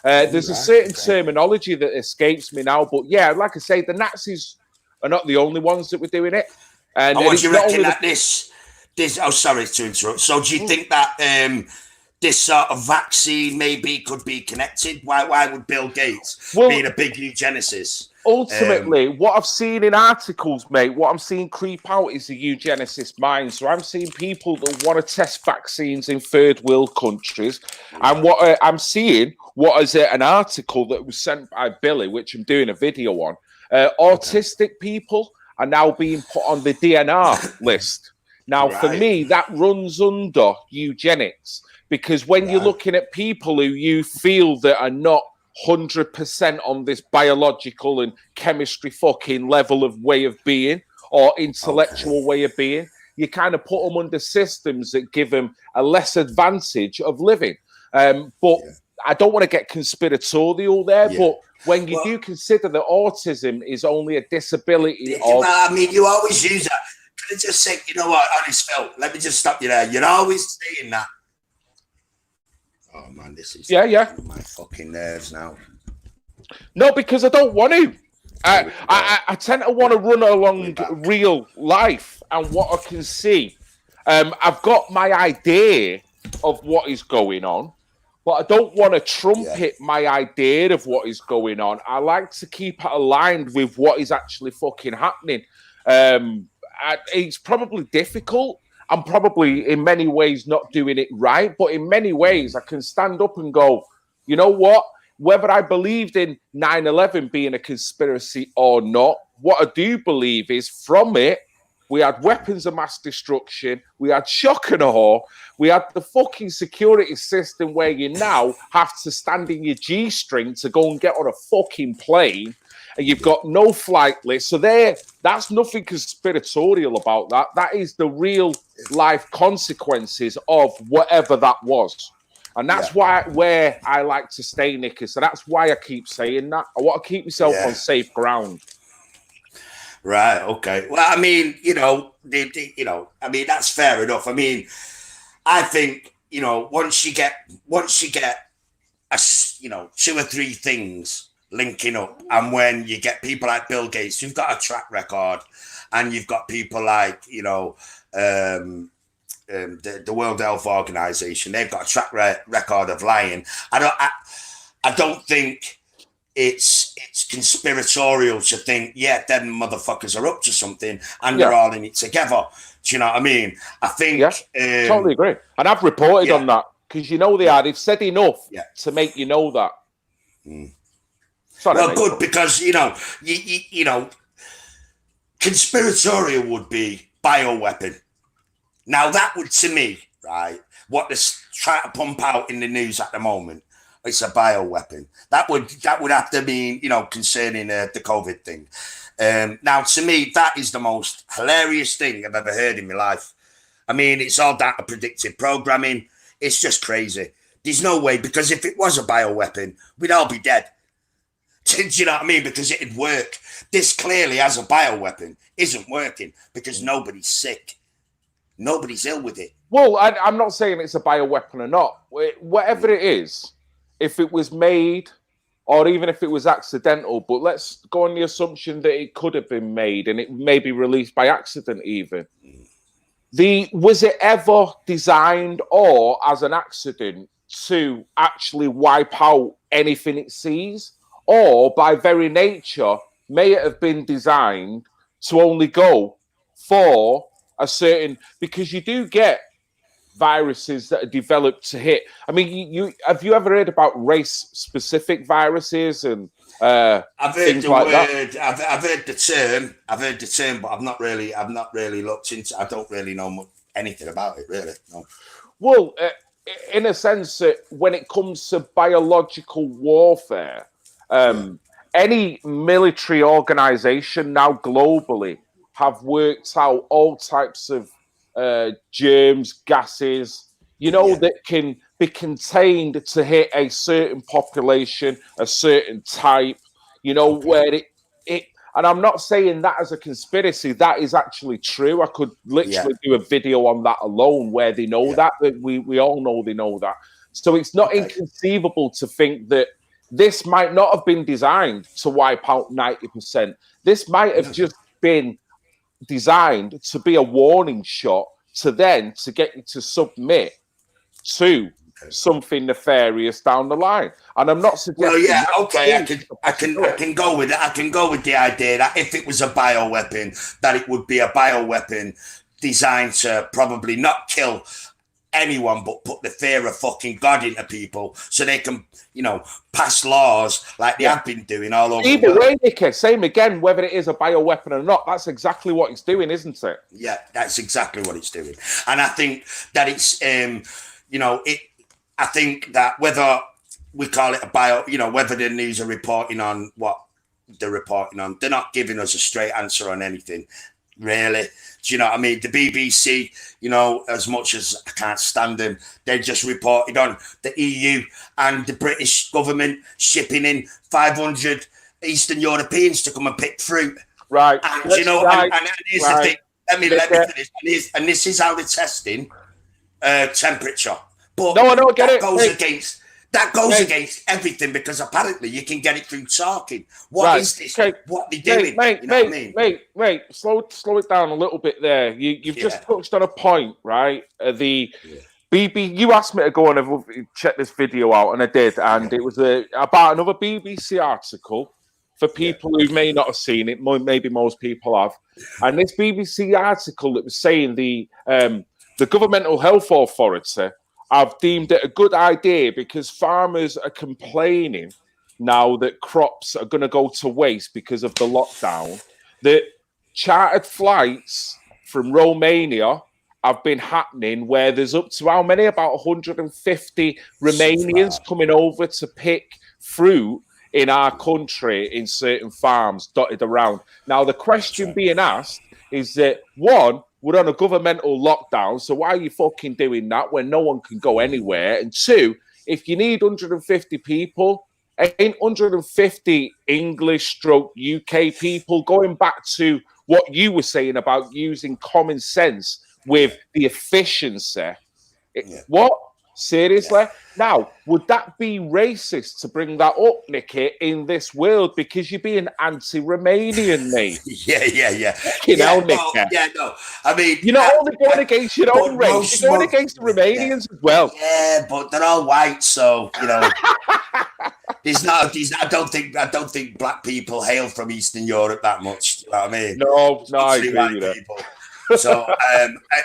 There's a certain terminology that escapes me now, but yeah, like I say, the Nazis are not the only ones that were doing it. And what do you reckon that this? Oh, sorry to interrupt. So, do you think that this sort of vaccine maybe could be connected? Why would Bill Gates being a big eugenicist? Ultimately, what I've seen in articles, mate, what I'm seeing creep out is the eugenicist mind. So I'm seeing people that want to test vaccines in third world countries. And what I'm seeing, what is an article that was sent by Billy, which I'm doing a video on, autistic people are now being put on the DNR list. Now, for me, that runs under eugenics, because when you're looking at people who you feel that are not 100% on this biological and chemistry fucking level of way of being or intellectual way of being, you kind of put them under systems that give them a less advantage of living. But I don't want to get conspiratorial there, but when you do consider that autism is only a disability I mean, you always use that. Can I just say, you know what, honest Phil, let me just stop you there. You're always saying that. Oh man, this is my fucking nerves now. No, because I don't want to. I tend to want to run along real life and what I can see. I've got my idea of what is going on, but I don't want to trumpet my idea of what is going on. I like to keep it aligned with what is actually fucking happening. It's probably difficult. I'm probably in many ways not doing it right, but in many ways I can stand up and go, you know what? Whether I believed in 9/11 being a conspiracy or not, what I do believe is from it, we had weapons of mass destruction, we had shock and awe, we had the fucking security system where you now have to stand in your G-string to go and get on a fucking plane, and you've got no flight list. So that's nothing conspiratorial about that. That is the real life consequences of whatever that was. And that's where I like to stay, Nicky. So that's why I keep saying that. I want to keep myself on safe ground. Right. Okay. Well, I mean, I mean, that's fair enough. I mean, I think, once you get two or three things linking up, and when you get people like Bill Gates who've got a track record, and you've got people like the World Health Organization, they've got a track record of lying. I don't think it's conspiratorial to think, them motherfuckers are up to something and they're all in it together. Do you know what I mean? I think totally agree. And I've reported on that because they are. They've said enough to make you know that. Sorry, well, good, because conspiratorial would be bioweapon. Now that would, to me, right, what they're trying to pump out in the news at the moment, it's a bioweapon. That would have to mean, concerning the COVID thing. Now, to me, that is the most hilarious thing I've ever heard in my life. I mean, it's all data predictive programming. It's just crazy. There's no way, because if it was a bioweapon, we'd all be dead. Do you know what I mean? Because it'd work. This clearly, as a bioweapon, isn't working because nobody's sick. Nobody's ill with it. Well, I'm not saying it's a bioweapon or not. Whatever it is, if it was made or even if it was accidental, but let's go on the assumption that it could have been made and it may be released by accident even. Was it ever designed or as an accident to actually wipe out anything it sees? Or by very nature, may it have been designed to only go for a certain, because you do get viruses that are developed to hit. I mean, have you ever heard about race-specific viruses and I've heard things the like word. that? I've heard the term. But I've not really looked into. I don't really know anything about it, really. No. Well, in a sense, when it comes to biological warfare, any military organization now globally have worked out all types of germs, gases, that can be contained to hit a certain population, a certain type. You know, where it and I'm not saying that as a conspiracy. That is actually true. I could literally do a video on that alone, where they know that we all know they know that. So it's not inconceivable to think that this might not have been designed to wipe out 90%. This might have just been designed to be a warning shot to get you to submit to something nefarious down the line. And I'm not suggesting. Well, yeah, okay, I can go with it. I can go with the idea that if it was a bioweapon, that it would be a bioweapon designed to probably not kill anyone, but put the fear of fucking God into people so they can, you know, pass laws like they have been doing all over the world. Way, Nicky, same again, whether it is a bioweapon or not, that's exactly what it's doing, isn't it? Yeah, that's exactly what it's doing. And I think that it's, you know, I think that whether we call it a whether the news are reporting on what they're reporting on, they're not giving us a straight answer on anything, really. Do you know what I mean? The BBC, you know, as much as I can't stand them, they just reported on the EU and the British government shipping in 500 Eastern Europeans to come and pick fruit. Right. And, you know, and here's the thing. Let me finish. And this is how they're testing temperature. But no, I don't get it. That goes against everything, because apparently you can get it through talking. What is this? Okay. What are they doing? Mate, slow it down a little bit there. You've just touched on a point, right? You asked me to go and check this video out, and I did. And it was about another BBC article for people who may not have seen it. Maybe most people have. And this BBC article that was saying the Governmental Health Authority, I've deemed it a good idea because farmers are complaining now that crops are going to go to waste because of the lockdown, that chartered flights from Romania have been happening where there's up to how many? About 150 Romanians coming over to pick fruit in our country in certain farms dotted around. Now, the question being asked is that, one, we're on a governmental lockdown, so why are you fucking doing that when no one can go anywhere? And two, if you need 150 people, ain't 150 English/UK people, going back to what you were saying about using common sense with the efficiency. What? Seriously? Yeah. Now, would that be racist to bring that up, Nicky, in this world because you're being anti-Romanian, mate? Yeah. You know, Nicky. No. I mean, you're not only going against your own race, you're going against the Romanians as well. Yeah, but they're all white, so you know. I don't think black people hail from Eastern Europe that much. You know what I mean? No, I agree with that. So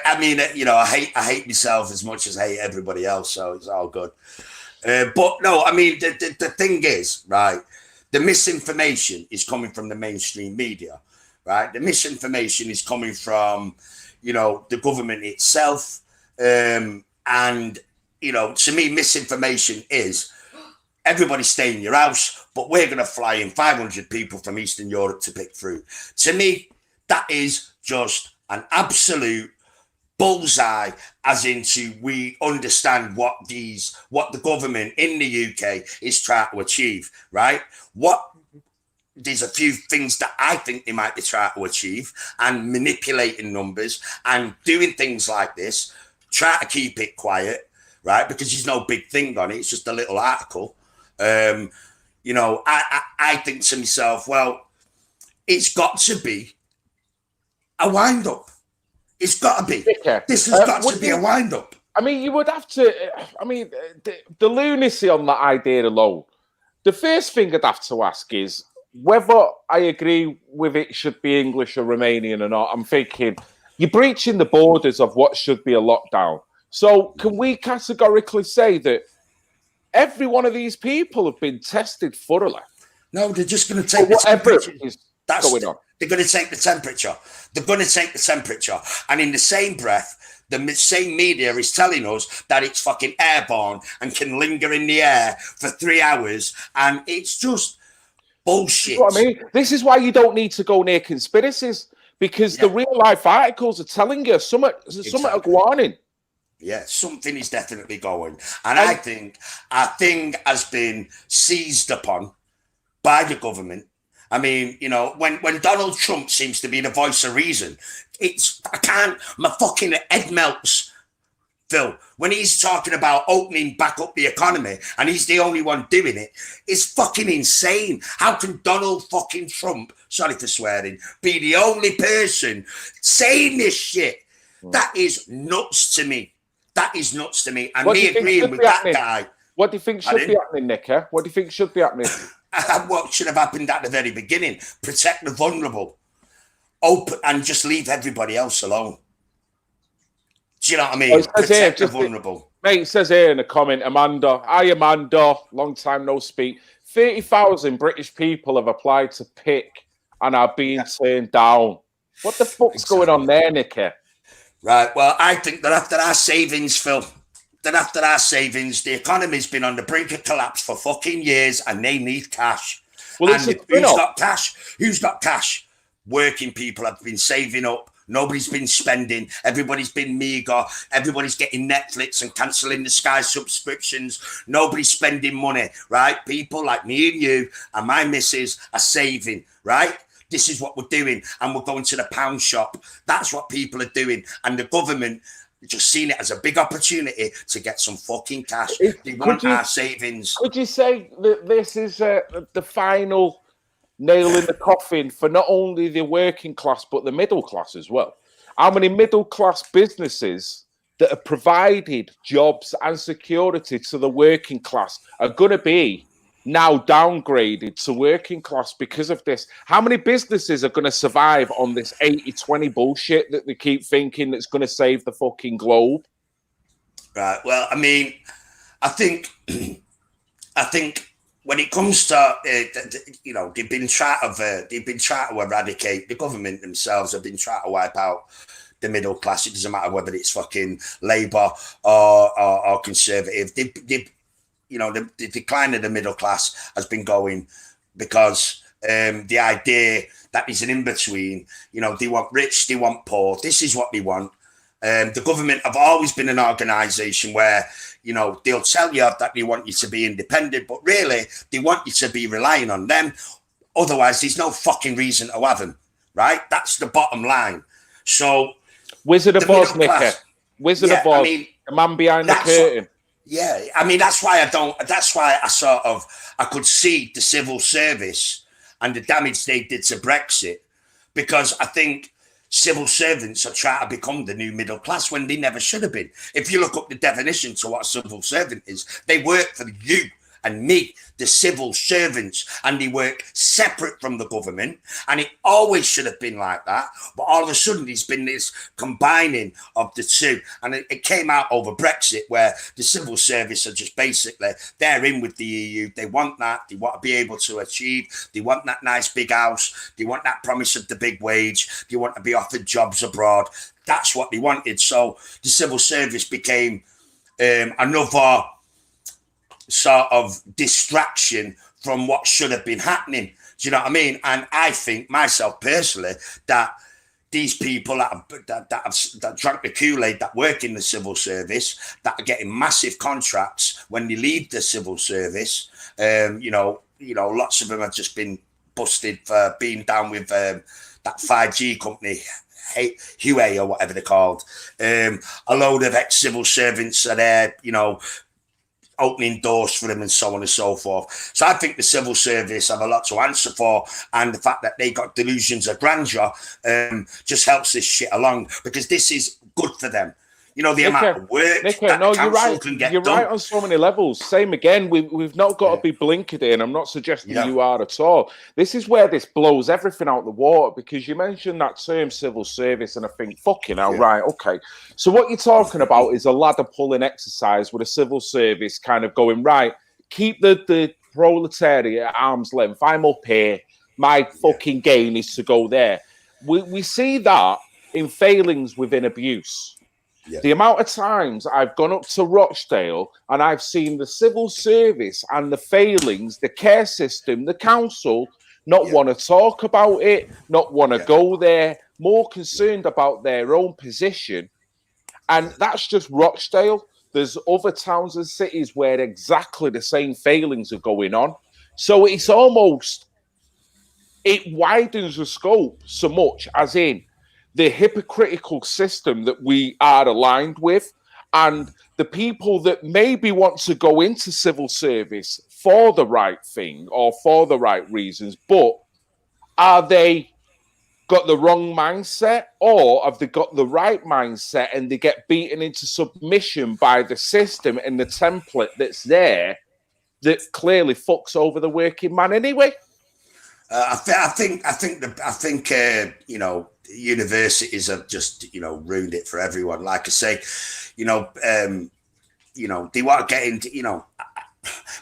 I mean, you know, I hate myself as much as I hate everybody else, so it's all good. But no, I mean, the thing is, right, the misinformation is coming from the mainstream media, right? The misinformation is coming from, you know, the government itself, and you know, to me, misinformation is everybody stay in your house, but we're going to fly in 500 people from Eastern Europe to pick fruit. To me, that is just an absolute bullseye, as into we understand what the government in the UK is trying to achieve, right? There's a few things that I think they might be trying to achieve, and manipulating numbers and doing things like this, try to keep it quiet, right? Because there's no big thing on it. It's just a little article. You know, I think to myself, well, it's got to be a wind up. It's got to be. This has got to be a wind up. I mean, you would have to. I mean, the lunacy on that idea alone. The first thing I'd have to ask is whether I agree with it should be English or Romanian or not. I'm thinking you're breaching the borders of what should be a lockdown. So can we categorically say that every one of these people have been tested thoroughly? No, they're just going to take whatever is going on. They're going to take the temperature. They're going to take the temperature. And in the same breath, the same media is telling us that it's fucking airborne and can linger in the air for 3 hours. And it's just bullshit. You know what I mean? This is why you don't need to go near conspiracies, because the real life articles are telling you something are going on. Yeah, something is definitely going. And I think our thing has been seized upon by the government, I mean, you know, when Donald Trump seems to be the voice of reason, my fucking head melts, Phil. When he's talking about opening back up the economy and he's the only one doing it, it's fucking insane. How can Donald fucking Trump, sorry for swearing, be the only person saying this shit? That is nuts to me. That is nuts to me. And me agreeing with that guy. What do you think should be happening, Nick? What do you think should be happening? What should have happened at the very beginning? Protect the vulnerable. Open and just leave everybody else alone. Do you know what I mean? Protect the vulnerable. Mate, it says here in a comment, Amanda. Hi, Amanda. Long time no speak. 30,000 British people have applied to pick and are being turned down. What the fuck's going on there, Nicky? Right. Well, I think that after our savings, Phil, the economy's been on the brink of collapse for fucking years and they need cash. Well, and who's got cash? Who's got cash? Working people have been saving up. Nobody's been spending. Everybody's been meager. Everybody's getting Netflix and cancelling the Sky subscriptions. Nobody's spending money, right? People like me and you and my missus are saving, right? This is what we're doing. And we're going to the pound shop. That's what people are doing. And the government just seen it as a big opportunity to get some fucking cash. They want our savings. Could you say that this is the final nail in the coffin for not only the working class, but the middle class as well? How many middle class businesses that have provided jobs and security to the working class are going to be now downgraded to working class because of this? How many businesses are going to survive on this 80-20 bullshit that they keep thinking that's going to save the fucking globe? Right. Well, I mean, I think when it comes to you know, they've been trying to eradicate, the government themselves have been trying to wipe out the middle class. It doesn't matter whether it's fucking Labour or Conservative. You know, the decline of the middle class has been going because the idea that is an in-between, you know, they want rich, they want poor. This is what they want. The government have always been an organisation where, you know, they'll tell you that they want you to be independent, but really they want you to be relying on them. Otherwise, there's no fucking reason to have them, right? That's the bottom line. So, Wizard of Oz, Nicky. Wizard of Oz, the man behind the curtain. Yeah, I mean, that's why I could see the civil service and the damage they did to Brexit, because I think civil servants are trying to become the new middle class when they never should have been. If you look up the definition to what a civil servant is, they work for you and me, the civil servants, and they work separate from the government. And it always should have been like that. But all of a sudden, there's been this combining of the two. And it came out over Brexit, where the civil service are just basically, they're in with the EU. They want that. They want to be able to achieve. They want that nice big house. They want that promise of the big wage. They want to be offered jobs abroad. That's what they wanted. So the civil service became another sort of distraction from what should have been happening. Do you know what I mean? And I think myself personally that these people that drank the Kool-Aid, that work in the civil service, that are getting massive contracts when they leave the civil service, you know, lots of them have just been busted for being down with that 5G company, Huawei or whatever they're called. A load of ex-civil servants are there, you know, opening doors for them and so on and so forth. So I think the civil service have a lot to answer for, and the fact that they got delusions of grandeur just helps this shit along, because this is good for them. You know, the amount of work that the council can get done. You're right on so many levels. Same again, we've not got to be blinkered in. I'm not suggesting you are at all. This is where this blows everything out the water, because you mentioned that term civil service, and I think, fucking hell, right, okay. So what you're talking about is a ladder pulling exercise with a civil service kind of going, right, keep the proletariat at arm's length. I'm up here. My fucking gain is to go there. We see that in failings within abuse. Yeah. The amount of times I've gone up to Rochdale and I've seen the civil service and the failings, the care system, the council, not want to talk about it, not want to go there, more concerned about their own position. And that's just Rochdale. There's other towns and cities where exactly the same failings are going on. So it's almost it widens the scope so much, as in the hypocritical system that we are aligned with, and the people that maybe want to go into civil service for the right thing or for the right reasons, but are they got the wrong mindset, or have they got the right mindset and they get beaten into submission by the system and the template that's there that clearly fucks over the working man anyway? I think you know, universities have just, you know, ruined it for everyone. Like I say, you know, they want to get into, you know,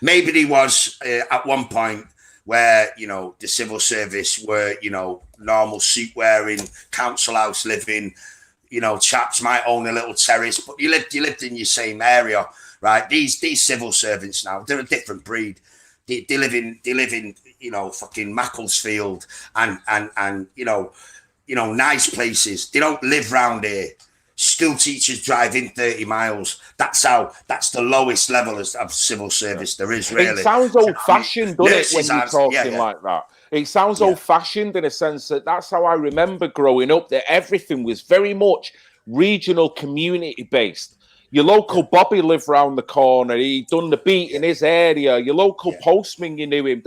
maybe there was at one point where, you know, the civil service were, you know, normal suit wearing, council house living, you know, chaps might own a little terrace, but you lived in your same area, right? These civil servants now, they're a different breed. They live in, you know, fucking Macclesfield and you know, nice places. They don't live round here. School teachers drive in 30 miles. That's the lowest level of civil service there is, really. It sounds old-fashioned, doesn't it, when you're talking like that? It sounds old-fashioned in a sense that that's how I remember growing up, that everything was very much regional, community-based. Your local Bobby lived round the corner. He done the beat in his area. Your local postman, you knew him.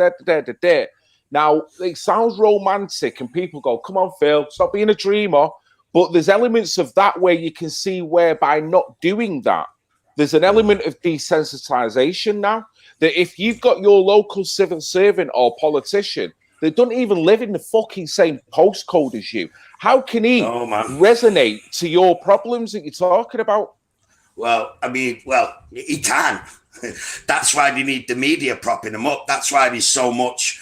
Now, it sounds romantic, and people go, come on, Phil, stop being a dreamer. But there's elements of that where you can see where by not doing that, there's an element of desensitization now. That if you've got your local civil servant or politician that don't even live in the fucking same postcode as you, how can he resonate to your problems that you're talking about? Well, I mean, he can. That's why they need the media propping him up. That's why there's so much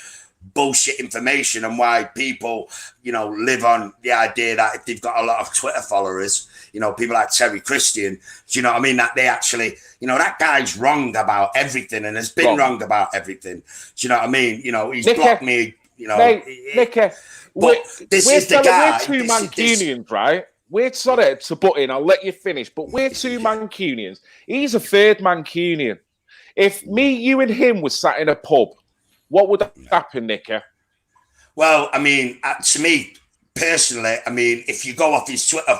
bullshit information, and why people, you know, live on the idea that if they've got a lot of Twitter followers, you know, people like Terry Christian, do you know what I mean? That they actually, you know, that guy's wrong about everything and has been wrong about everything. Do you know what I mean? You know, he's blocked me, you know. Nicky, this is the guy. We're two Mancunians, right? We're sorry to butt in, I'll let you finish, but we're two Mancunians. He's a third Mancunian. If me, you, and him was sat in a pub, what would happen, Nicky? Well, I mean, to me personally, I mean, if you go off his Twitter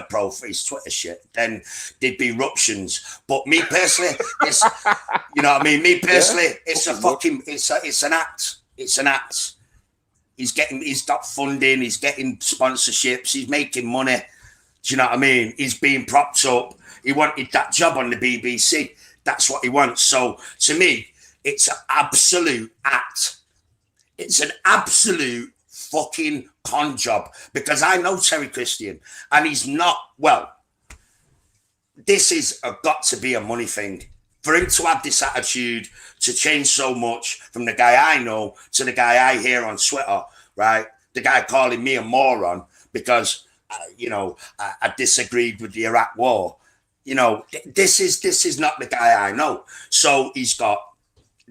profile, his Twitter shit, then there'd be eruptions. But me personally, it's, you know what I mean? Me personally, it's a fucking, it's an act. It's an act. He's got funding, he's getting sponsorships, he's making money. Do you know what I mean? He's being propped up. He wanted that job on the BBC. That's what he wants. So to me, it's an absolute act. It's an absolute fucking con job, because I know Terry Christian and he's not, well, this is got to be a money thing. For him to have this attitude, to change so much from the guy I know to the guy I hear on Twitter, right? The guy calling me a moron because, you know, I disagreed with the Iraq war. You know, this is not the guy I know. So he's got,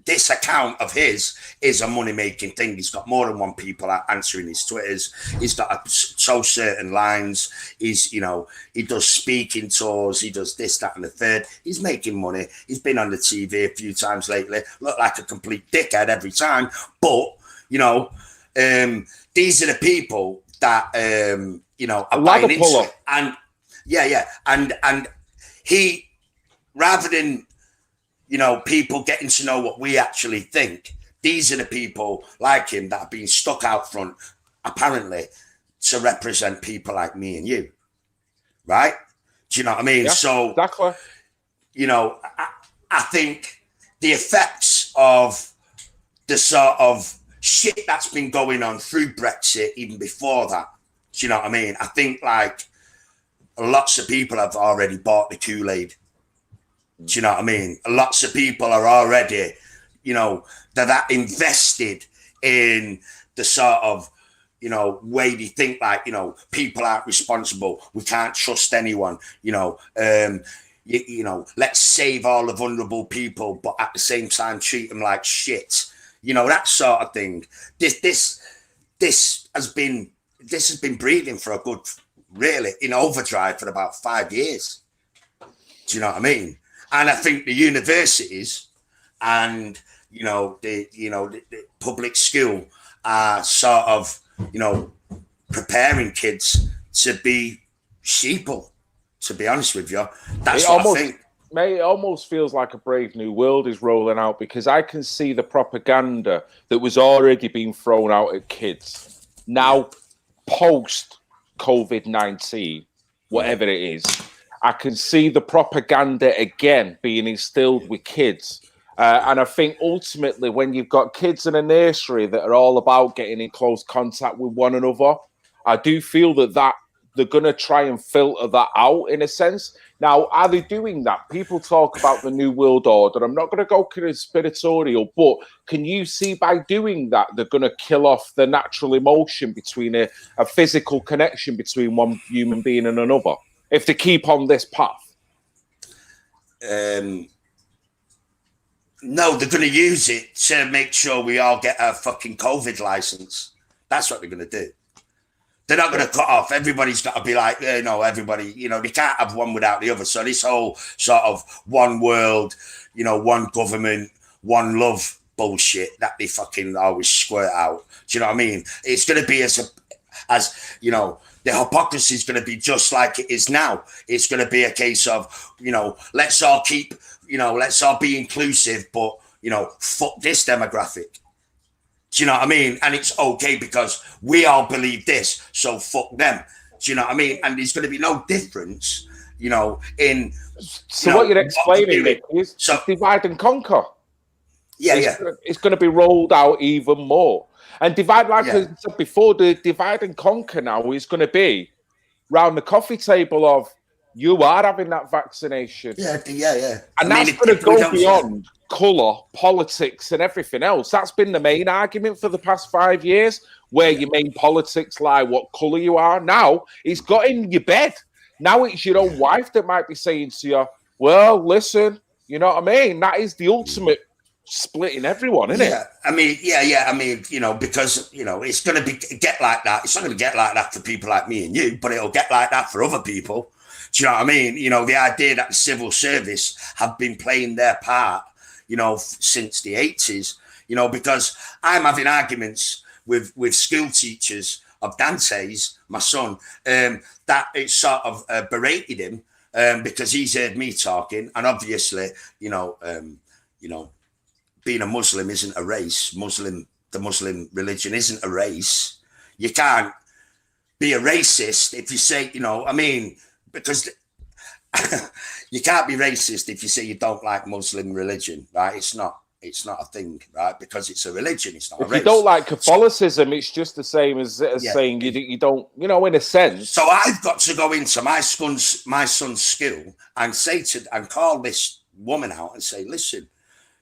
this account of his is a money-making thing. He's got more than one people answering his Twitters. He's got so certain lines. He's, you know, he does speaking tours. He does this, that, and the third. He's making money. He's been on the TV a few times lately. Look like a complete dickhead every time. But, you know, these are the people that, you know, are buying into it. And, and he, rather than, you know, people getting to know what we actually think, these are the people like him that have been stuck out front, apparently, to represent people like me and you. Right? Do you know what I mean? Yeah, so, exactly. You know, I think the effects of the sort of shit that's been going on through Brexit, even before that, do you know what I mean? I think, like, lots of people have already bought the Kool-Aid. Do you know what I mean? Lots of people are already, you know, they're that invested in the sort of, you know, way they think, like, you know, people aren't responsible. We can't trust anyone, you know. You know, let's save all the vulnerable people, but at the same time treat them like shit. You know, that sort of thing. This has been breeding for a good, really, in overdrive for about 5 years. Do you know what I mean? And I think the universities and, you know, the public school are sort of, preparing kids to be sheeple. To be honest with you, that's what I think. Mate, it almost feels like a Brave New World is rolling out, because I can see the propaganda that was already being thrown out at kids. Now, post COVID-19, whatever it is, I can see the propaganda again being instilled with kids. And I think ultimately, when you've got kids in a nursery that are all about getting in close contact with one another, I do feel that they're going to try and filter that out in a sense. Now, are they doing that? People talk about the New World Order. I'm not going to go conspiratorial, but can you see by doing that, they're going to kill off the natural emotion between a physical connection between one human being and another, if they keep on this path? No, they're going to use it to make sure we all get a fucking COVID license. That's what they're going to do. They're not going to cut off. Everybody's got to be like, everybody, they can't have one without the other. So this whole sort of one world, one government, one love bullshit that they fucking always squirt out. Do you know what I mean? It's going to be as the hypocrisy is going to be just like it is now. It's going to be a case of, let's all keep, let's all be inclusive, but, fuck this demographic. Do you know what I mean? And it's okay because we all believe this, so fuck them. Do you know what I mean? And there's going to be no difference, in... So what you're explaining, Nick, is divide and conquer. Yeah, It's going to be rolled out even more. And divide, like I said before, the divide and conquer now is going to be round the coffee table of, you are having that vaccination. Yeah. And that's going to go beyond colour, politics, and everything else. That's been the main argument for the past 5 years, where your main politics lie, what colour you are. Now, it's got in your bed. Now it's your own wife that might be saying to you, well, listen, you know what I mean? That is the ultimate splitting everyone, isn't it? I mean, because, it's going to get like that. It's not going to get like that for people like me and you, but it'll get like that for other people. Do you know what I mean? The idea that the civil service have been playing their part, since the 80s, because I'm having arguments with school teachers of Dante's, my son, that it sort of berated him because he's heard me talking. And obviously, being a Muslim isn't a race. The Muslim religion isn't a race. You can't be a racist if you say, because you can't be racist if you say you don't like Muslim religion, right? It's not a thing, right? Because it's a religion, it's not a race. If you don't like Catholicism, it's just the same as saying you don't, in a sense. So I've got to go into my son's school and call this woman out and say, listen,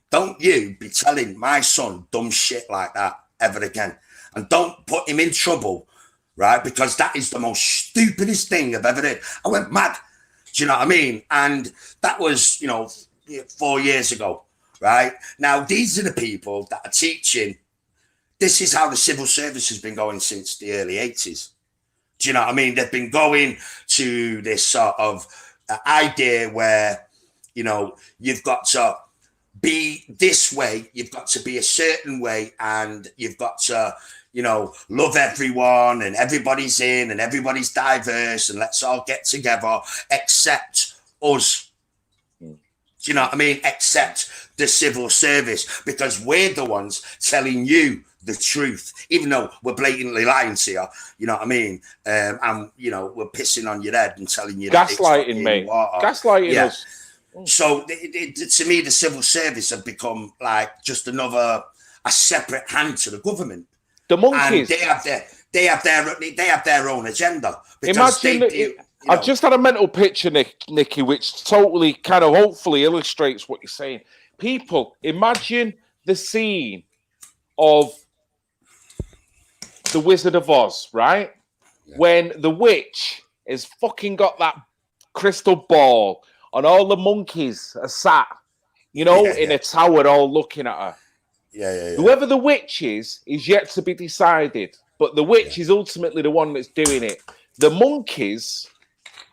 don't you be telling my son dumb shit like that ever again. And don't put him in trouble, right? Because that is the most stupidest thing I've ever did. I went mad. Do you know what I mean? And that was, 4 years ago, right? Now, these are the people that are teaching. This is how the civil service has been going since the early 80s. Do you know what I mean? They've been going to this sort of idea where, you've got to be this way, you've got to be a certain way, and you've got to, love everyone, and everybody's in, and everybody's diverse, and let's all get together, except us. Do you know what I mean? Except the civil service, because we're the ones telling you the truth, even though we're blatantly lying to you. You know what I mean? And we're pissing on your head and telling you gaslighting, mate. Gaslighting us. So to me, the civil service have become like just a separate hand to the government. The monkeys. And they have their own agenda. Imagine I've just had a mental picture, Nicky, which totally kind of hopefully illustrates what you're saying. People, imagine the scene of The Wizard of Oz, right? Yeah. When the witch has fucking got that crystal ball and all the monkeys are sat, in a tower all looking at her. Yeah. Whoever the witch is yet to be decided, but the witch is ultimately the one that's doing it. The monkeys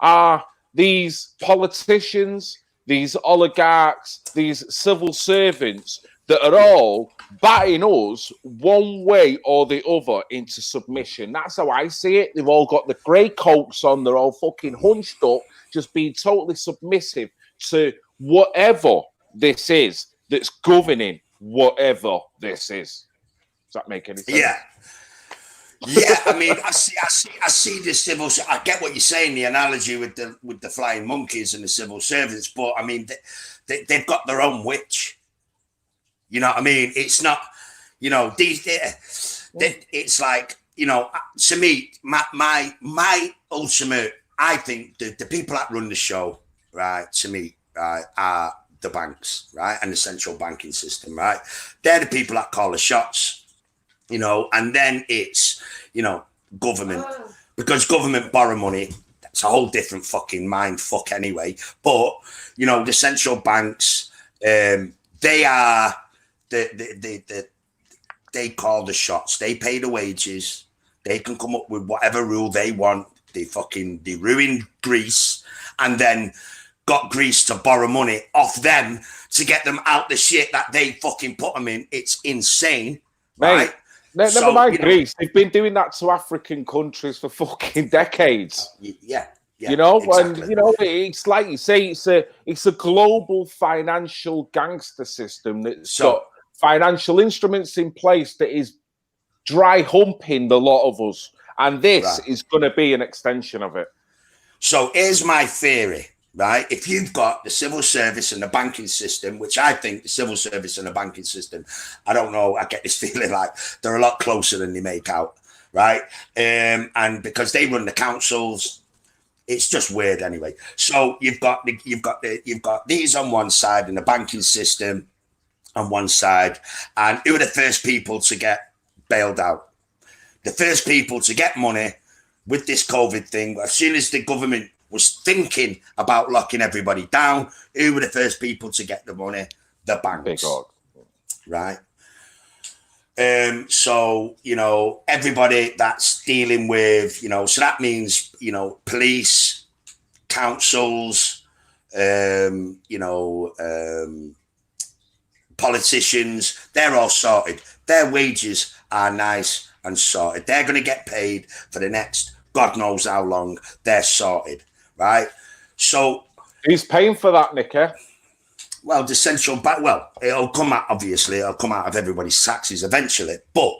are these politicians, these oligarchs, these civil servants that are all batting us one way or the other into submission. That's how I see it. They've all got the grey coats on. They're all fucking hunched up, just being totally submissive to whatever this is that's governing whatever this is. Does that make any sense? Yeah. Yeah, I mean, I see the civil. I get what you're saying, the analogy with the flying monkeys and the civil servants, but I mean, they've got their own witch. You know what I mean? It's not, you know, it's like, you know, to me, my ultimate, I think the people that run the show, right, to me, right, are the banks, right, and the central banking system, right? They're the people that call the shots. You know, and then it's, you know, government, because government borrow money. That's a whole different fucking mind fuck anyway. But, you know, the central banks, they are they call the shots. They pay the wages. They can come up with whatever rule they want. They ruined Greece and then got Greece to borrow money off them to get them out the shit that they fucking put them in. It's insane, right? Never mind Greece. They've been doing that to African countries for fucking decades. Yeah, you know, exactly. And you know, it's like you say, it's a global financial gangster system that's got financial instruments in place that is dry humping the lot of us, and this is going to be an extension of it. So here's my theory. Right, if you've got the civil service and the banking system, which I think the civil service and the banking system, I don't know, I get this feeling like they're a lot closer than they make out, right? And because they run the councils, it's just weird anyway. So you've got these on one side and the banking system on one side, and who are the first people to get bailed out? The first people to get money with this COVID thing, as soon as the government was thinking about locking everybody down, who were the first people to get the money? The banks. Right? So, you know, everybody that's dealing with, you know, so that means, you know, police, councils, politicians, they're all sorted. Their wages are nice and sorted. They're going to get paid for the next God knows how long. They're sorted. Right, so who's paying for that, Nicky? Well, the central bank. Well, it'll come out. Obviously, it'll come out of everybody's taxes eventually. But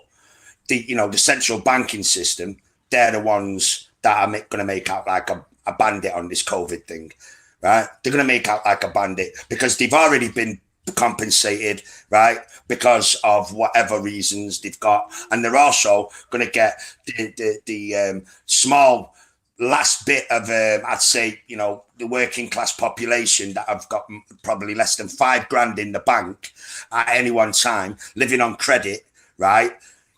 the central banking system, they're the ones that are going to make out like a bandit on this COVID thing, right? They're going to make out like a bandit because they've already been compensated, right? Because of whatever reasons they've got, and they're also going to get the small last bit of, I'd say, you know, the working class population that have got probably less than $5,000 in the bank at any one time, living on credit, right?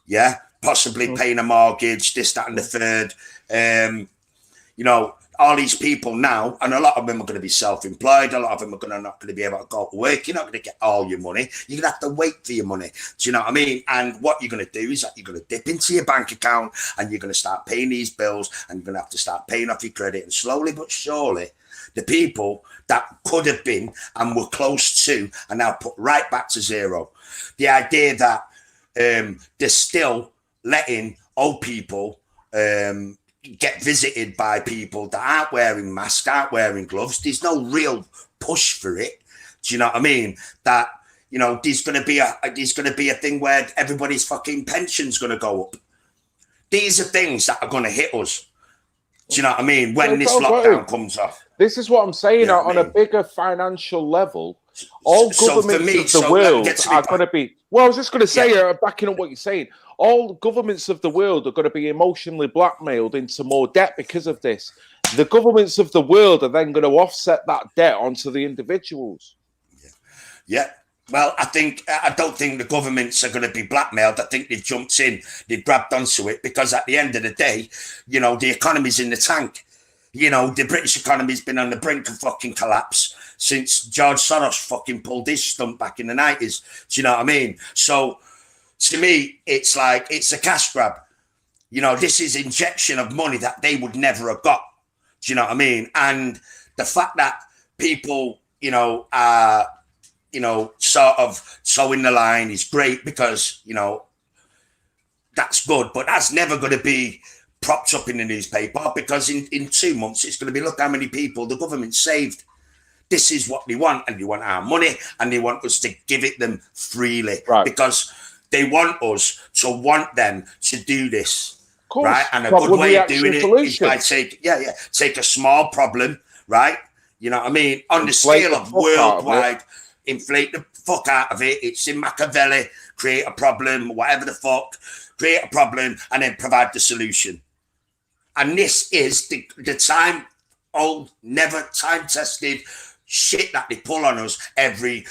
Yeah, possibly paying a mortgage, this, that, and the third. You know, all these people now, and a lot of them are going to be self-employed. A lot of them are not going to be able to go to work. You're not going to get all your money. You're going to have to wait for your money. Do you know what I mean? And what you're going to do is that you're going to dip into your bank account and you're going to start paying these bills and you're going to have to start paying off your credit. And slowly but surely, the people that could have been and were close to are now put right back to zero. The idea that they're still letting old people get visited by people that aren't wearing masks, aren't wearing gloves. There's no real push for it. Do you know what I mean? That, you know, there's going to be a thing where everybody's fucking pension's going to go up. These are things that are going to hit us. Do you know what I mean? When this lockdown comes off. This is what I'm saying. You know on a bigger financial level, all governments of the world are going to be. Well, I was just going to say, backing up what you're saying, all governments of the world are going to be emotionally blackmailed into more debt because of this. The governments of the world are then going to offset that debt onto the individuals. Yeah. Well, I don't think the governments are going to be blackmailed. I think they've jumped in, they've grabbed onto it because at the end of the day, you know, the economy's in the tank. You know, the British economy's been on the brink of fucking collapse since George Soros fucking pulled his stunt back in the 90s. Do you know what I mean? So, to me, it's like, it's a cash grab. You know, this is injection of money that they would never have got. Do you know what I mean? And the fact that people, you know, are you know, sort of towing the line is great because, you know, that's good, but that's never going to be propped up in the newspaper because in 2 months it's going to be, look how many people the government saved. This is what they want, and they want our money, and they want us to give it them freely because they want us to want them to do this, right? And a good way of doing it is by take a small problem, right? You know what I mean? On the scale of worldwide, inflate the fuck out of it. It's in Machiavelli, create a problem, whatever the fuck, create a problem, and then provide the solution. And this is the time-old, never time-tested shit that they pull on us every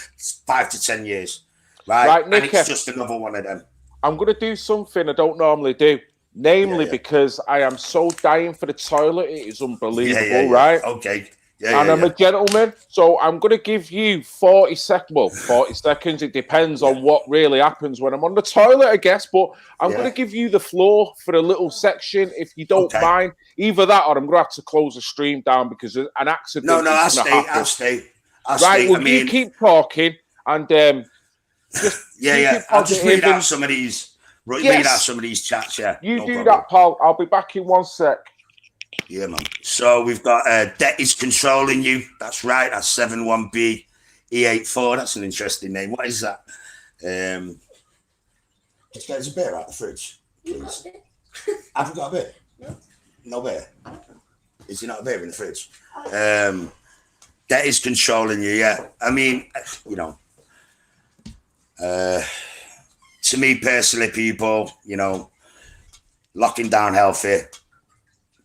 5 to 10 years, right? And it's just another one of them. I'm going to do something I don't normally do, namely because I am so dying for the toilet. It is unbelievable, right? Okay. And I'm a gentleman, so I'm going to give you 40 seconds. Well, 40 seconds. It depends on what really happens when I'm on the toilet, I guess. But I'm going to give you the floor for a little section, if you don't mind. Either that, or I'm going to have to close the stream down because an accident. No, I'll stay. Right, well, you keep talking and just I'll just read out some of these. Read out some of these chats. Yeah, you do that, pal. I'll be back in 1 sec. Yeah, man. So we've got Debt is Controlling You. That's right. That's 71B E84. That's an interesting name. What is that? Just get us a beer out of the fridge, please. Haven't got a beer? No beer. Is there not a beer in the fridge? Debt is Controlling You. Yeah. I mean, you know, to me personally, people, you know, locking down healthy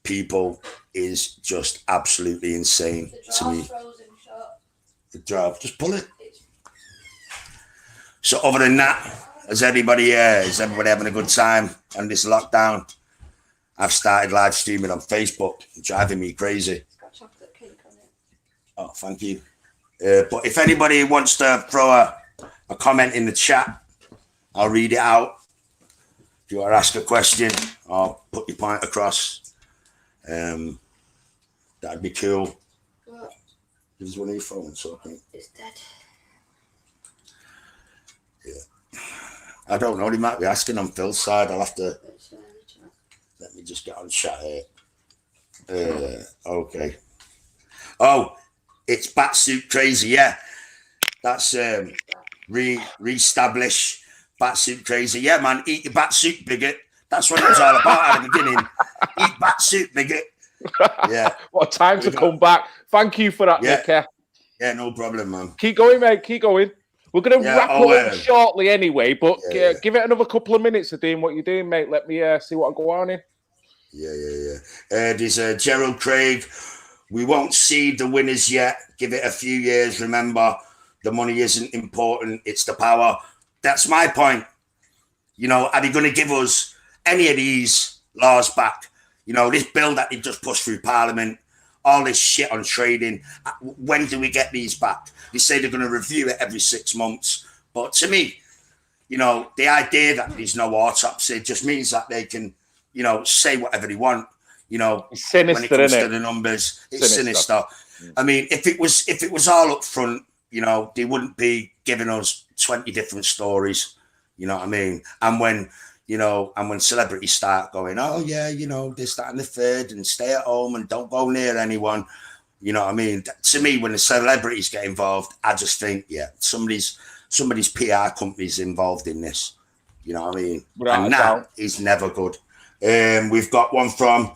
people is just absolutely insane to me. The jar, just pull it. So other than that, is everybody having a good time on this lockdown? I've started live streaming on Facebook, driving me crazy. Got chocolate cake on it. Oh, thank you. But if anybody wants to throw a comment in the chat, I'll read it out. If you want to ask a question or put your point across, that'd be cool. What? This is one of your phones, so I think. It's dead. Yeah. I don't know. He might be asking on Phil's side. I'll have to. Let me just get on chat here. Okay. Oh, it's Batsuit Crazy. Yeah. That's re-establish Batsuit Crazy. Yeah, man. Eat your Batsuit, bigot. That's what it was all about at the beginning. Eat Batsuit, bigot. Yeah. What a time to come back. Thank you for that, Nick. Yeah, no problem, man. Keep going, mate. Keep going. We're going to wrap up shortly anyway, but give it another couple of minutes of doing what you're doing, mate. Let me see what I go on in. Yeah. There's Gerald Craig. We won't see the winners yet. Give it a few years. Remember, the money isn't important. It's the power. That's my point. You know, are they going to give us any of these laws back? You know, this bill that they just pushed through Parliament, all this shit on trading. When do we get these back? They say they're going to review it every 6 months. But to me, you know, the idea that there's no autopsy just means that they can, you know, say whatever they want. You know, sinister, when it comes to the numbers, it's sinister. I mean, if it was all up front, you know, they wouldn't be giving us 20 different stories. You know what I mean? And when celebrities start going, oh yeah, you know, this, that, and the third, and stay at home and don't go near anyone. You know what I mean? To me, when the celebrities get involved, I just think, yeah, somebody's PR company's involved in this. You know what I mean? And that is never good. We've got one from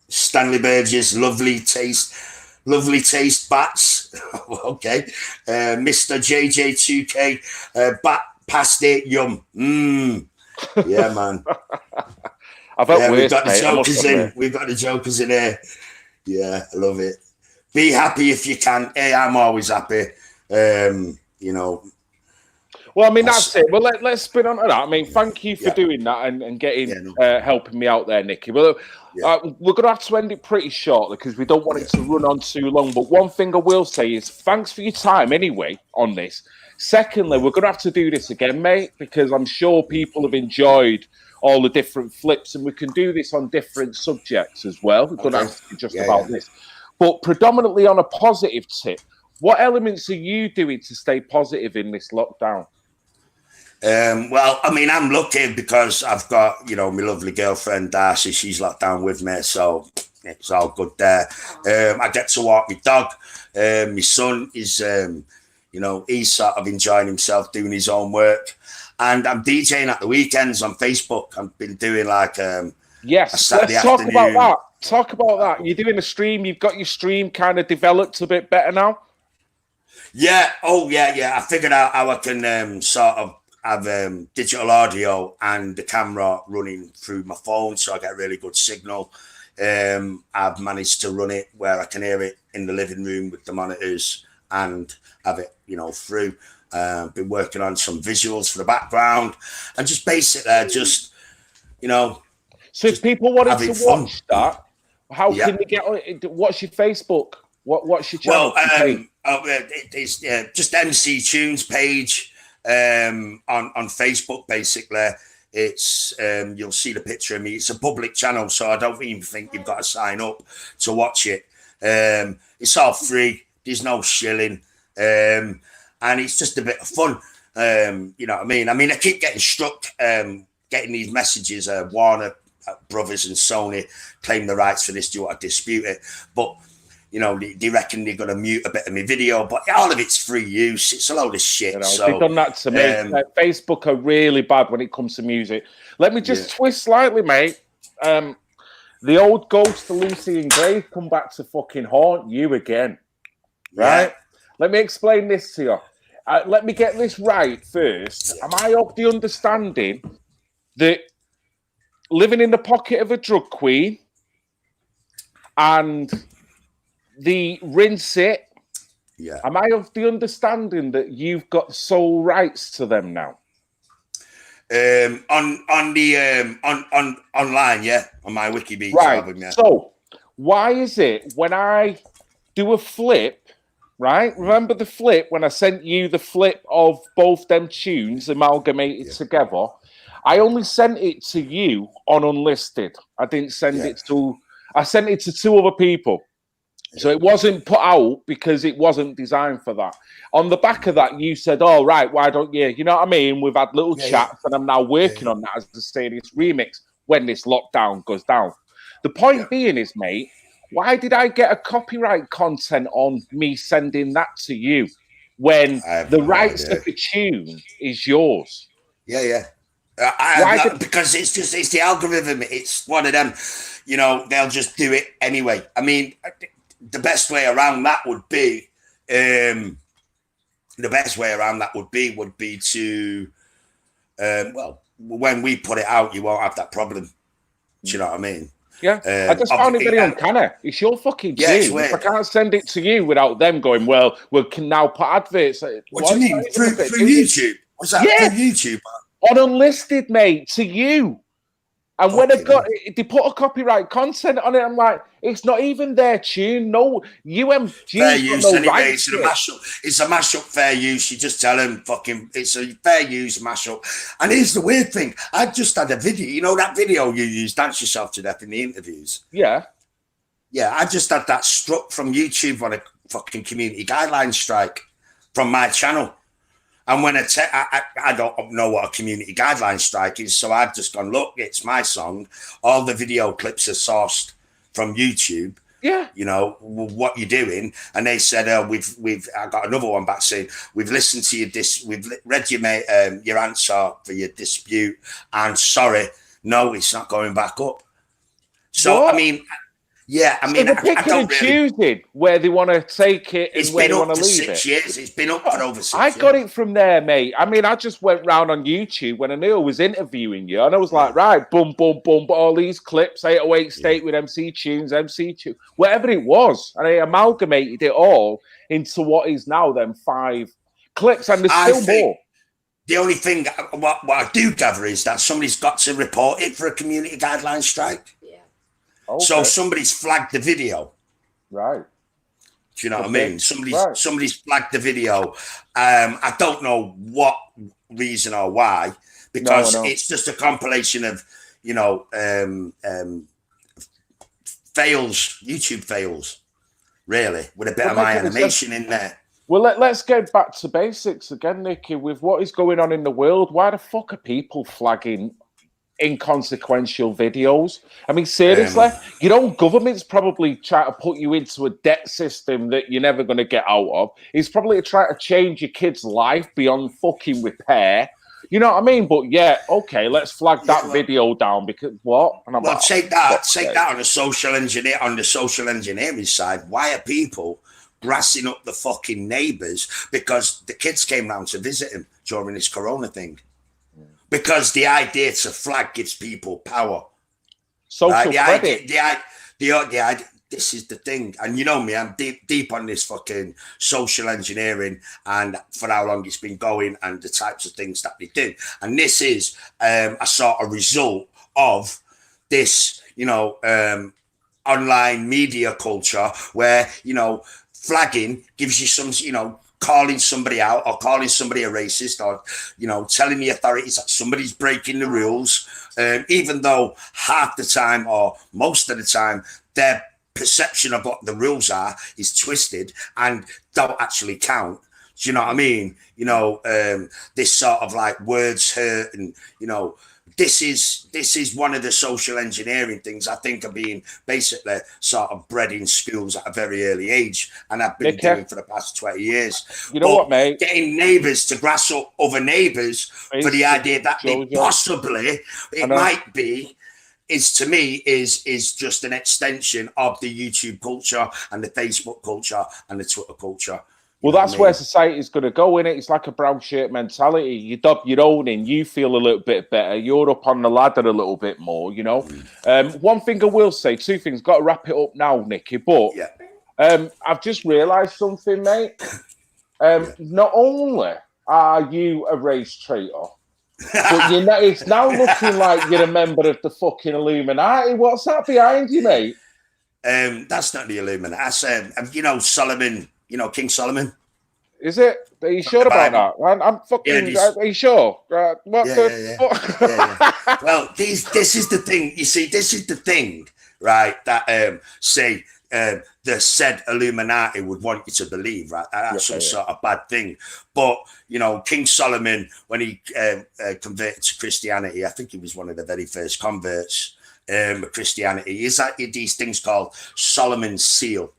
Stanley Burgess, lovely taste bats. Okay. Mr. JJ2K, bat past it, yum. Yeah, man. We've got the jokers in. We've got the jokers in here. Yeah, I love it. Be happy if you can. Hey, I'm always happy. You know. Well, I mean, that's it. Well, let's spin on to that. I mean, thank you for doing that and getting helping me out there, Nicky. Well, we're going to have to end it pretty shortly because we don't want it to run on too long. But one thing I will say is thanks for your time anyway on this. Secondly, we're going to have to do this again, mate, because I'm sure people have enjoyed all the different flips, and we can do this on different subjects as well. We're going to have to do just about this. But predominantly on a positive tip, What elements are you doing to stay positive in this lockdown? Well, I mean, I'm lucky because I've got, my lovely girlfriend, Darcy, she's locked down with me. So it's all good there. I get to walk my dog. My son is, he's sort of enjoying himself doing his own work. And I'm DJing at the weekends on Facebook. I've been doing yes, let's talk about that. Talk about that. You're doing a stream. You've got your stream kind of developed a bit better now. Yeah. Oh, yeah. I figured out how I can sort of have digital audio and the camera running through my phone, so I get really good signal. I've managed to run it where I can hear it in the living room with the monitors and have it, through. Been working on some visuals for the background and just basically So if people wanted to fun. watch that, how can they get on it? What's your Facebook? What's your channel? It's just MC Tunes page on Facebook. Basically, it's you'll see the picture of me. It's a public channel, so I don't even think you've got to sign up to watch it. It's all free. There's no shilling, and it's just a bit of fun. You know what I mean? I keep getting struck, getting these messages. Warner Brothers and Sony claim the rights for this. Do you want to dispute it? But they reckon they're going to mute a bit of my video, but all of it's free use. It's a load of shit. So they've done that to me. Facebook are really bad when it comes to music. Let me just twist slightly, mate. The old ghost of Lucy and Grace come back to fucking haunt you again, right? Let me explain this to you. Let me get this right first. Am I of the understanding that living in the pocket of a drug queen and the rinse it? Yeah. Am I of the understanding that you've got sole rights to them now? Online, yeah, on my Wikibeats right. album, yeah. So why is it when I do a flip, right? Remember the flip when I sent you the flip of both them tunes amalgamated together? I only sent it to you on unlisted. I didn't send it to. I sent it to two other people. So it wasn't put out because it wasn't designed for that. On the back of that, you said, "Oh, right, why don't you?" You know what I mean? We've had little chats, and I'm now working on that as a serious remix when this lockdown goes down. The point being is, mate, why did I get a copyright content on me sending that to you when the rights of the tune is yours? Yeah. Because it's the algorithm. It's one of them, they'll just do it anyway. The best way around that would be, would be to, when we put it out, you won't have that problem. Do you know what I mean? Yeah, I just found it very uncanny. It's your fucking tune. If I can't send it to you without them going, well, we can now put adverts. What do you mean? Through YouTube? Was that through YouTube? On unlisted, mate, to you. And when they put a copyright content on it, I'm like, it's not even their tune. No, UMG. Fair use anyway. It's a mashup. It's a mashup. Fair use. You just tell them, it's a fair use mashup. And here's the weird thing. I just had a video. That video you used, Dance Yourself to Death in the interviews. Yeah. Yeah, I just had that struck from YouTube on a fucking community guidelines strike from my channel. And when I don't know what a community guideline strike is, so I've just gone, look, it's my song. All the video clips are sourced from YouTube. Yeah. What you're doing. And they said, I got another one back saying, we've listened to we've read your answer for your dispute. And sorry, no, it's not going back up. So, what? they're picking and choosing where they want to take it and where they want to leave it. It's been up to 6 years. It's been up for over 6 years. I got it from there, mate. I just went round on YouTube when Anil was interviewing you, and I was like, right, boom, boom, boom, all these clips, 808 State with MC Tunes, whatever it was, and I amalgamated it all into what is now them 5 clips, and there's still more. The only thing, what I do gather is that somebody's got to report it for a community guideline strike. Okay. So somebody's flagged the video. Right. Do you know what I mean? Somebody's flagged the video. I don't know what reason or why, because it's just a compilation of, fails, YouTube fails, really, with a bit of my animation in there. Well, let's get back to basics again, Nicky. With what is going on in the world, why the fuck are people flagging inconsequential videos? I mean, seriously, your own government's probably trying to put you into a debt system that you're never going to get out of. It's probably trying to change your kid's life beyond fucking repair. You know what I mean? But yeah, okay, let's flag that video down because what? And I'm well, like, take that on the social engineering side. Why are people brassing up the fucking neighbours because the kids came round to visit him during this corona thing? Because the idea to flag gives people power. Social credit. The idea, this is the thing. And you know me, I'm deep on this fucking social engineering and for how long it's been going and the types of things that they do. And this is a sort of result of this, online media culture where, flagging gives you some, calling somebody out or calling somebody a racist or, telling the authorities that somebody's breaking the rules, even though half the time or most of the time their perception of what the rules are is twisted and don't actually count. Do you know what I mean? This sort of like words hurt and, this is one of the social engineering things I think are being basically sort of bred in schools at a very early age, and I've been doing for the past 20 years. You know what, mate? Getting neighbours to grass up other neighbours for the idea that they possibly might be is to me is just an extension of the YouTube culture and the Facebook culture and the Twitter culture. Well, that's where society is going to go, innit? It's like a brown shirt mentality. You dub your own in, you feel a little bit better. You're up on the ladder a little bit more, One thing I will say, two things. Got to wrap it up now, Nicky. But I've just realised something, mate. Not only are you a race traitor, but it's now looking like you're a member of the fucking Illuminati. What's that behind you, mate? That's not the Illuminati. That's, Solomon. King Solomon. Is it? Are you sure about that? I'm fucking. Are you sure? What yeah. Well, this is the thing. You see, this is the thing, right? That say the said Illuminati would want you to believe, right? That's some sort of bad thing. But King Solomon, when he converted to Christianity, I think he was one of the very first converts of Christianity. Is that these things called Solomon's seal?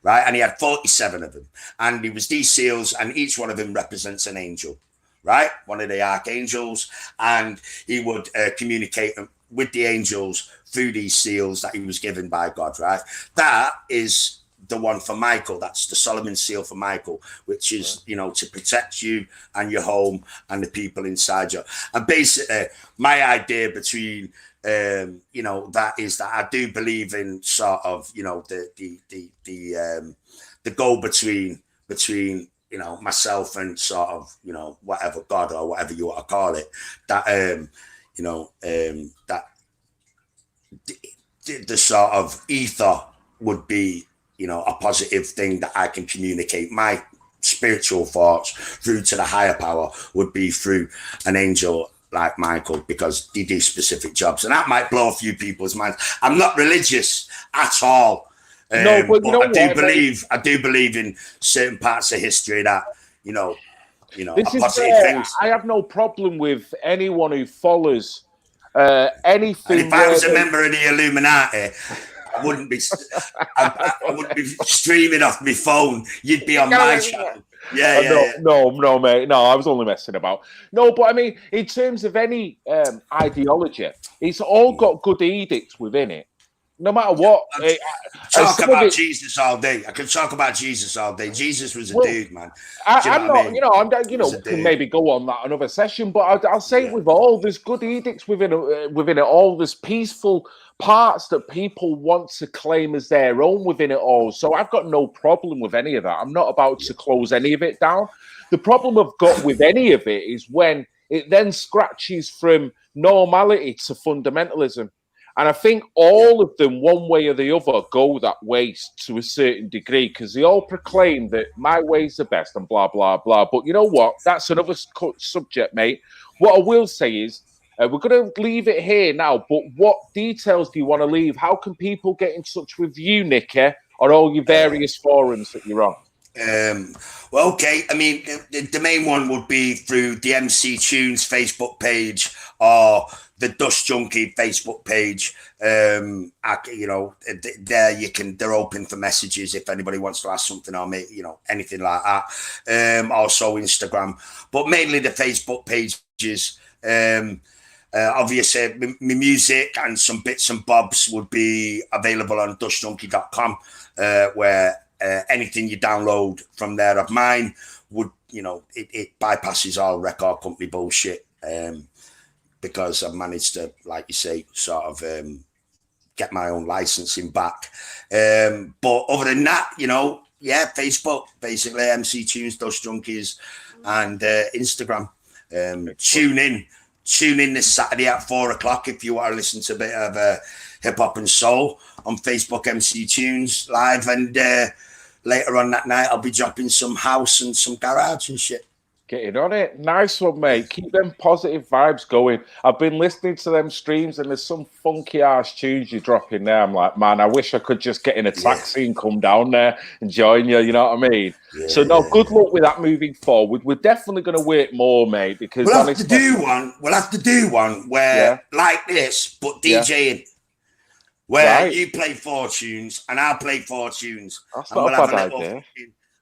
Right, and he had 47 of them, and it was these seals, and each one of them represents an angel, right? One of the archangels, and he would communicate with the angels through these seals that he was given by God, right? That is the one for Michael. That's the Solomon seal for Michael, which is, to protect you and your home and the people inside you. And basically, my idea between that is that I do believe in sort of, the go between myself and sort of, whatever God or whatever you want to call it, that, that the sort of ether would be, a positive thing that I can communicate my spiritual thoughts through to the higher power would be through an angel like Michael, because they do specific jobs, and that might blow a few people's minds. I'm not religious at all. No, but I do believe in certain parts of history that this is positive things. I have no problem with anyone who follows anything. And if I was a member of the Illuminati, I wouldn't be. I wouldn't be streaming off my phone. You'd be on my channel. No, mate. No, I was only messing about. No, but I mean, in terms of any ideology, it's all got good edicts within it. No matter what. Talk about Jesus all day. I could talk about Jesus all day. Jesus was a dude, man. I'm not. Can maybe go on that another session, but I'll say it with all. There's good edicts within it all. There's peaceful parts that people want to claim as their own within it all. So I've got no problem with any of that. I'm not about to close any of it down. The problem I've got with any of it is when it then scratches from normality to fundamentalism. And I think all of them, one way or the other, go that way to a certain degree, because they all proclaim that my way's the best and blah, blah, blah. But you know what? That's another subject, mate. What I will say is, we're going to leave it here now, but what details do you want to leave? How can people get in touch with you, Nicky, on all your various forums that you're on? Well, okay. I mean, the main one would be through the MC Tunes Facebook page or the Dust Junkie Facebook page. There they're open for messages if anybody wants to ask something or make, anything like that. Also Instagram, but mainly the Facebook pages. Obviously, my music and some bits and bobs would be available on dustjunkie.com, where anything you download from there of mine would, it bypasses all record company bullshit, because I've managed to, like you say, sort of get my own licensing back. But other than that, Facebook, basically, MC Tunes, Dust Junkies, and Instagram. Tune in this Saturday at 4:00 if you want to listen to a bit of hip hop and soul on Facebook, MC Tunes live, and later on that night I'll be dropping some house and some garage and shit. Getting on it. Nice one, mate. Keep them positive vibes going. I've been listening to them streams and there's some funky ass tunes you're dropping there. I'm like, man, I wish I could just get in a taxi and come down there and join you. You know what I mean? Yeah, so, good luck with that moving forward. We're definitely going to wait more, mate, because we'll have to do one where like this, but DJing. Where you play 4 tunes and I'll play 4 tunes. That's and not a bad idea.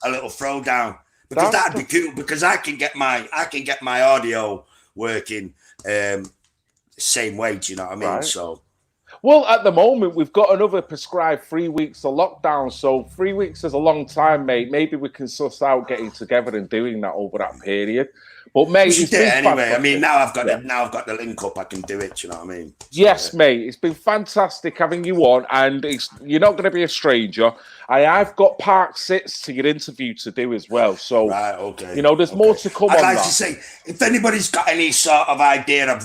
A little throwdown. Because that'd be cool, because I can get my audio working same way, do you know what I mean? Right. So well, at the moment we've got another prescribed 3 weeks of lockdown. So 3 weeks is a long time, mate. Maybe we can suss out getting together and doing that over that period. But mate, it's been anyway. I mean, now I've got the link up. I can do it. Do you know what I mean? Yes, mate. It's been fantastic having you on, and you're not going to be a stranger. I've got park sits to your interview to do as well. So, there's more to come. I'd like to say, if anybody's got any sort of idea of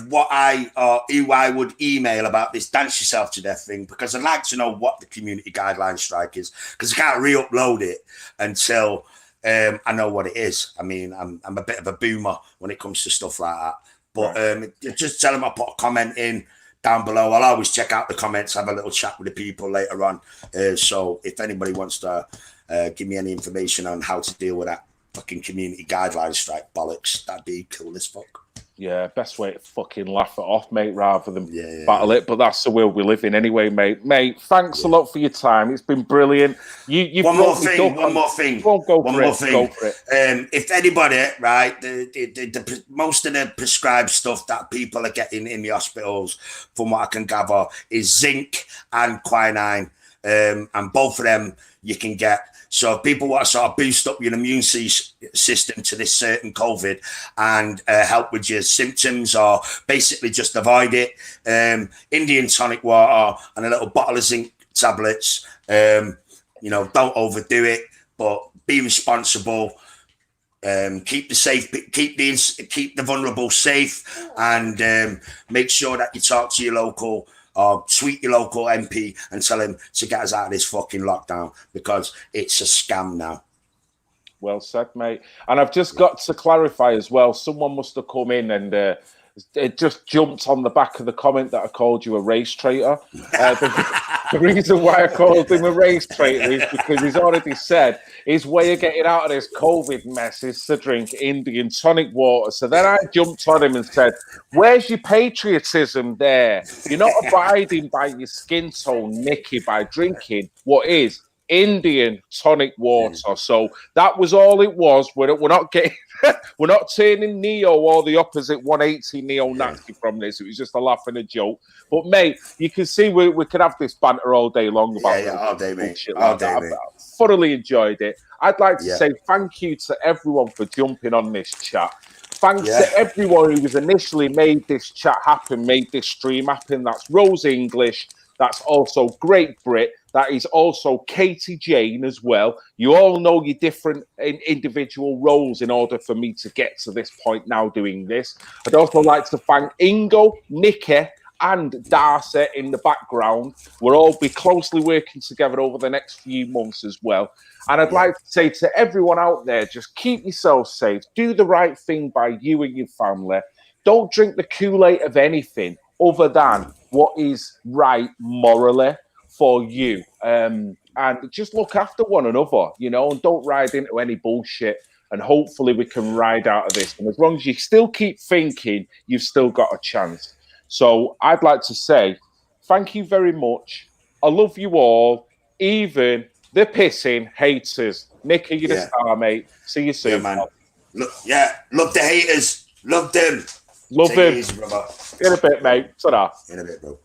who I would email about this Dance Yourself to Death thing, because I'd like to know what the community guideline strike is, because I can't re-upload it until I know what it is. I mean, I'm a bit of a boomer when it comes to stuff like that. But just tell them I put a comment in down below. I'll always check out the comments, have a little chat with the people later on. So if anybody wants to give me any information on how to deal with that fucking community guideline strike bollocks, that'd be cool as fuck. Yeah, best way to fucking laugh it off, mate, rather than battle it. But that's the world we live in anyway, mate. Mate, thanks a lot for your time. It's been brilliant. One more thing. Go for it. If anybody, right, the most of the prescribed stuff that people are getting in the hospitals, from what I can gather, is zinc and quinine. And both of them you can get. So if people want to sort of boost up your immune system to this certain COVID and help with your symptoms, or basically just avoid it, Indian tonic water and a little bottle of zinc tablets. Don't overdo it, but be responsible. Keep the vulnerable safe, and make sure that you talk to your local or tweet your local MP and tell him to get us out of this fucking lockdown, because it's a scam now. Well said, mate. And I've just got to clarify as well, someone must have come in and it just jumped on the back of the comment that I called you a race traitor. The reason why I called him a race traitor is because he's already said his way of getting out of this COVID mess is to drink Indian tonic water. So then I jumped on him and said, where's your patriotism there? You're not abiding by your skin tone, Nicky, by drinking what is Indian tonic water. So that was all it was. We're not getting... We're not turning neo or the opposite 180 neo-Nazi from this. It was just a laugh and a joke. But, mate, you can see we could have this banter all day long about all day, mate. I thoroughly enjoyed it. I'd like to say thank you to everyone for jumping on this chat. Thanks to everyone who was initially made this chat happen, made this stream happen. That's Rose English. That's also Great Brit. That is also Katie Jane as well. You all know your different individual roles in order for me to get to this point now doing this. I'd also like to thank Ingo, Nicky, and Darcy in the background. We'll all be closely working together over the next few months as well. And I'd like to say to everyone out there, just keep yourself safe. Do the right thing by you and your family. Don't drink the Kool-Aid of anything other than what is right morally for you. and just look after one another, you know, and don't ride into any bullshit. And hopefully we can ride out of this. And as long as you still keep thinking, you've still got a chance. So I'd like to say thank you very much. I love you all, even the pissing haters. Nicky, you're the star, mate. See you soon. Yeah, man. Look, love the haters. Love them. Love Take him. it easy, brother. In a bit, mate. Ta-da. In a bit, bro.